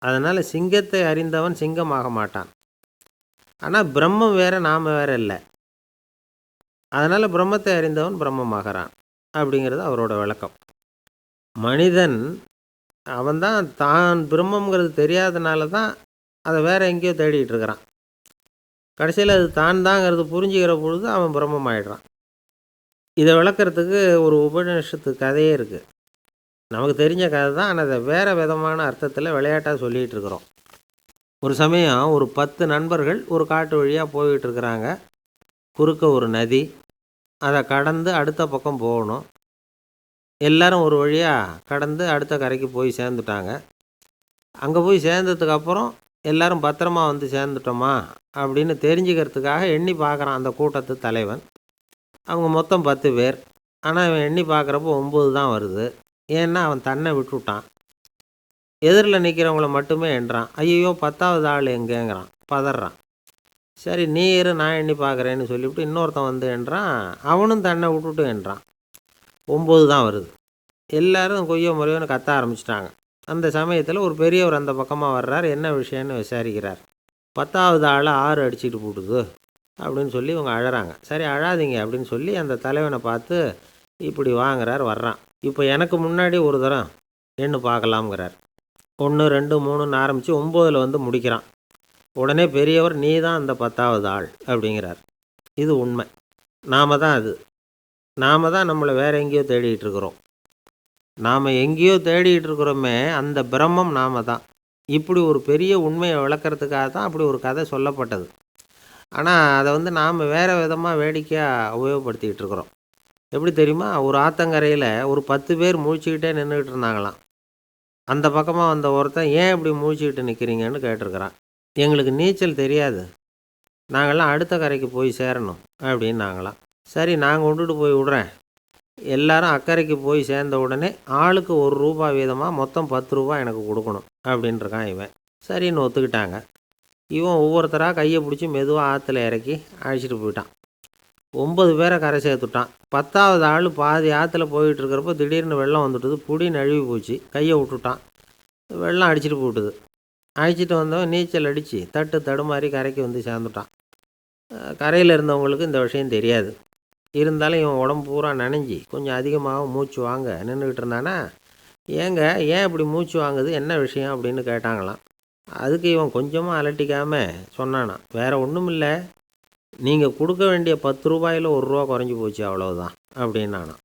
அதனால் சிங்கத்தை அறிந்தவன் சிங்கம் ஆக மாட்டான். ஆனால் பிரம்மம் வேற, நாம் வேற இல்லை. அதனால் பிரம்மத்தை அறிந்தவன் பிரம்மமாகறான் அப்படிங்கிறது அவரோட விளக்கம். மனிதன் அவன்தான் தான் பிரம்மங்கிறது தெரியாதனால தான் அதை வேற எங்கேயோ தேடிட்டு இருக்கிறான். கடைசியில் அது தான் தாங்கிறது புரிஞ்சுக்கிற பொழுது அவன் பிரம்மம் ஆயிடுறான். இதை விளக்கிறதுக்கு ஒரு உபநிஷத்து கதையே இருக்குது. நமக்கு தெரிஞ்ச கதை தான், ஆனால் அதை வேறு விதமான அர்த்தத்தில் விளையாட்டாக சொல்லிகிட்டு இருக்கிறோம். ஒரு சமயம் ஒரு 10 நண்பர்கள் ஒரு காட்டு வழியாக போய்கிட்டு இருக்கிறாங்க. குறுக்க ஒரு நதி, அதை கடந்து அடுத்த பக்கம் போகணும். எல்லாரும் ஒரு வழியாக கடந்து அடுத்த கரைக்கு போய் சேர்ந்துட்டாங்க. அங்கே போய் சேர்ந்ததுக்கப்புறம் எல்லாரும் பத்திரமா வந்து சேர்ந்துட்டோமா அப்படின்னு தெரிஞ்சுக்கிறதுக்காக எண்ணி பார்க்குறான் அந்த கூட்டத்து தலைவன். அவங்க மொத்தம் 10 பேர். ஆனால் இவன் எண்ணி பார்க்குறப்போ 9 தான் வருது. ஏன்னா அவன் தன்னை விட்டுவிட்டான். எதிரில் நிற்கிறவங்கள மட்டுமே எண்ணுறான். ஐயோ 10வது ஆள் எங்கேங்கிறான், பதறான். சரி நீ இரு நான் எண்ணி பார்க்குறேன்னு சொல்லிவிட்டு இன்னொருத்தன் வந்து என்றான். அவனும் தன்னை விட்டுட்டு என்றான். 9 தான் வருது. எல்லாரும் கொய்யோ முறையோன்னு கத்த ஆரம்பிச்சிட்டாங்க. அந்த சமயத்தில் ஒரு பெரியவர் அந்த பக்கமாக வர்றார். என்ன விஷயம்னு விசாரிக்கிறார். 10வது ஆளை 6 அடிச்சுட்டு போட்டுது அப்படின்னு சொல்லி இவங்க அழறாங்க. சரி அழாதீங்க அப்படின்னு சொல்லி அந்த தலைவனை பார்த்து இப்படி வாங்குறார். வர்றான். இப்போ எனக்கு முன்னாடி ஒரு தரம் எண்ணு பார்க்கலாம்ங்கிறார். 1 2 3ன்னு ஆரம்பித்து 9ல் வந்து முடிக்கிறான். உடனே பெரியவர் நீ தான் அந்த 10வது ஆள் அப்படிங்கிறார். இது உண்மை. நாம தான் அது. நாம தான் நம்மளை வேற எங்கேயோ தேடிட்டு இருக்கிறோம். நாம் எங்கேயோ தேடிட்டு இருக்கிறோமே அந்த பிரம்மம் நாம தான். இப்படி ஒரு பெரிய உண்மையை விளக்கறதுக்காக தான் அப்படி ஒரு கதை சொல்லப்பட்டது. ஆனால் அதை வந்து நாம் வேறு விதமாக வேடிக்கையாக உபயோகப்படுத்திக்கிட்டு இருக்கிறோம். எப்படி தெரியுமா? ஒரு ஆத்தங்கரையில் ஒரு 10 பேர் முழிச்சுக்கிட்டே நின்றுக்கிட்டு இருந்தாங்களாம். அந்த பக்கமாக வந்த ஒருத்தன் ஏன் இப்படி முழிச்சுக்கிட்டு நிற்கிறீங்கன்னு கேட்டிருக்கிறான். எங்களுக்கு நீச்சல் தெரியாது, நாங்கள்லாம் அடுத்த கரைக்கு போய் சேரணும் அப்படின்னாங்களாம். சரி நான் கொண்டுட்டு போய் விடுறேன். எல்லாரும் அக்கறைக்கு போய் சேர்ந்த உடனே ஆளுக்கு ₹1 வீதமாக மொத்தம் ₹10 எனக்கு கொடுக்கணும் அப்படின்ட்டுருக்கான் இவன். சரின்னு ஒத்துக்கிட்டாங்க. இவன் ஒவ்வொருத்தராக கையை பிடிச்சி மெதுவாக ஆற்றுல இறக்கி அழைச்சிட்டு போயிட்டான். 9 பேரை கரை சேர்த்துட்டான். 10வது ஆள் பாதி ஆற்றுல போயிட்டு இருக்கிறப்போ திடீர்னு வெள்ளம் வந்துட்டுது. புடி நழுவி போச்சு. கையை விட்டுட்டான். வெள்ளம் அடிச்சிட்டு போட்டுது. அழைச்சிட்டு வந்தவன் நீச்சல் அடித்து தட்டு தடுமாறி கரைக்கு வந்து சேர்ந்துட்டான். கரையில் இருந்தவங்களுக்கு இந்த விஷயம் தெரியாது. இருந்தாலும் இவன் உடம்பு பூரா நனைஞ்சி கொஞ்சம் அதிகமாக மூச்சு வாங்க நின்றுக்கிட்டு இருந்தானா, ஏங்க ஏன் இப்படி மூச்சு வாங்குது, என்ன விஷயம் அப்படின்னு கேட்டாங்களாம். அதுக்கு இவன் கொஞ்சமாக அலட்டிக்காமல் சொன்னானான், வேற ஒன்றும் இல்லை, நீங்கள் கொடுக்க வேண்டிய ₹10ல் ₹1 குறைஞ்சி போச்சு அவ்வளவுதான் அப்படின்னானான்.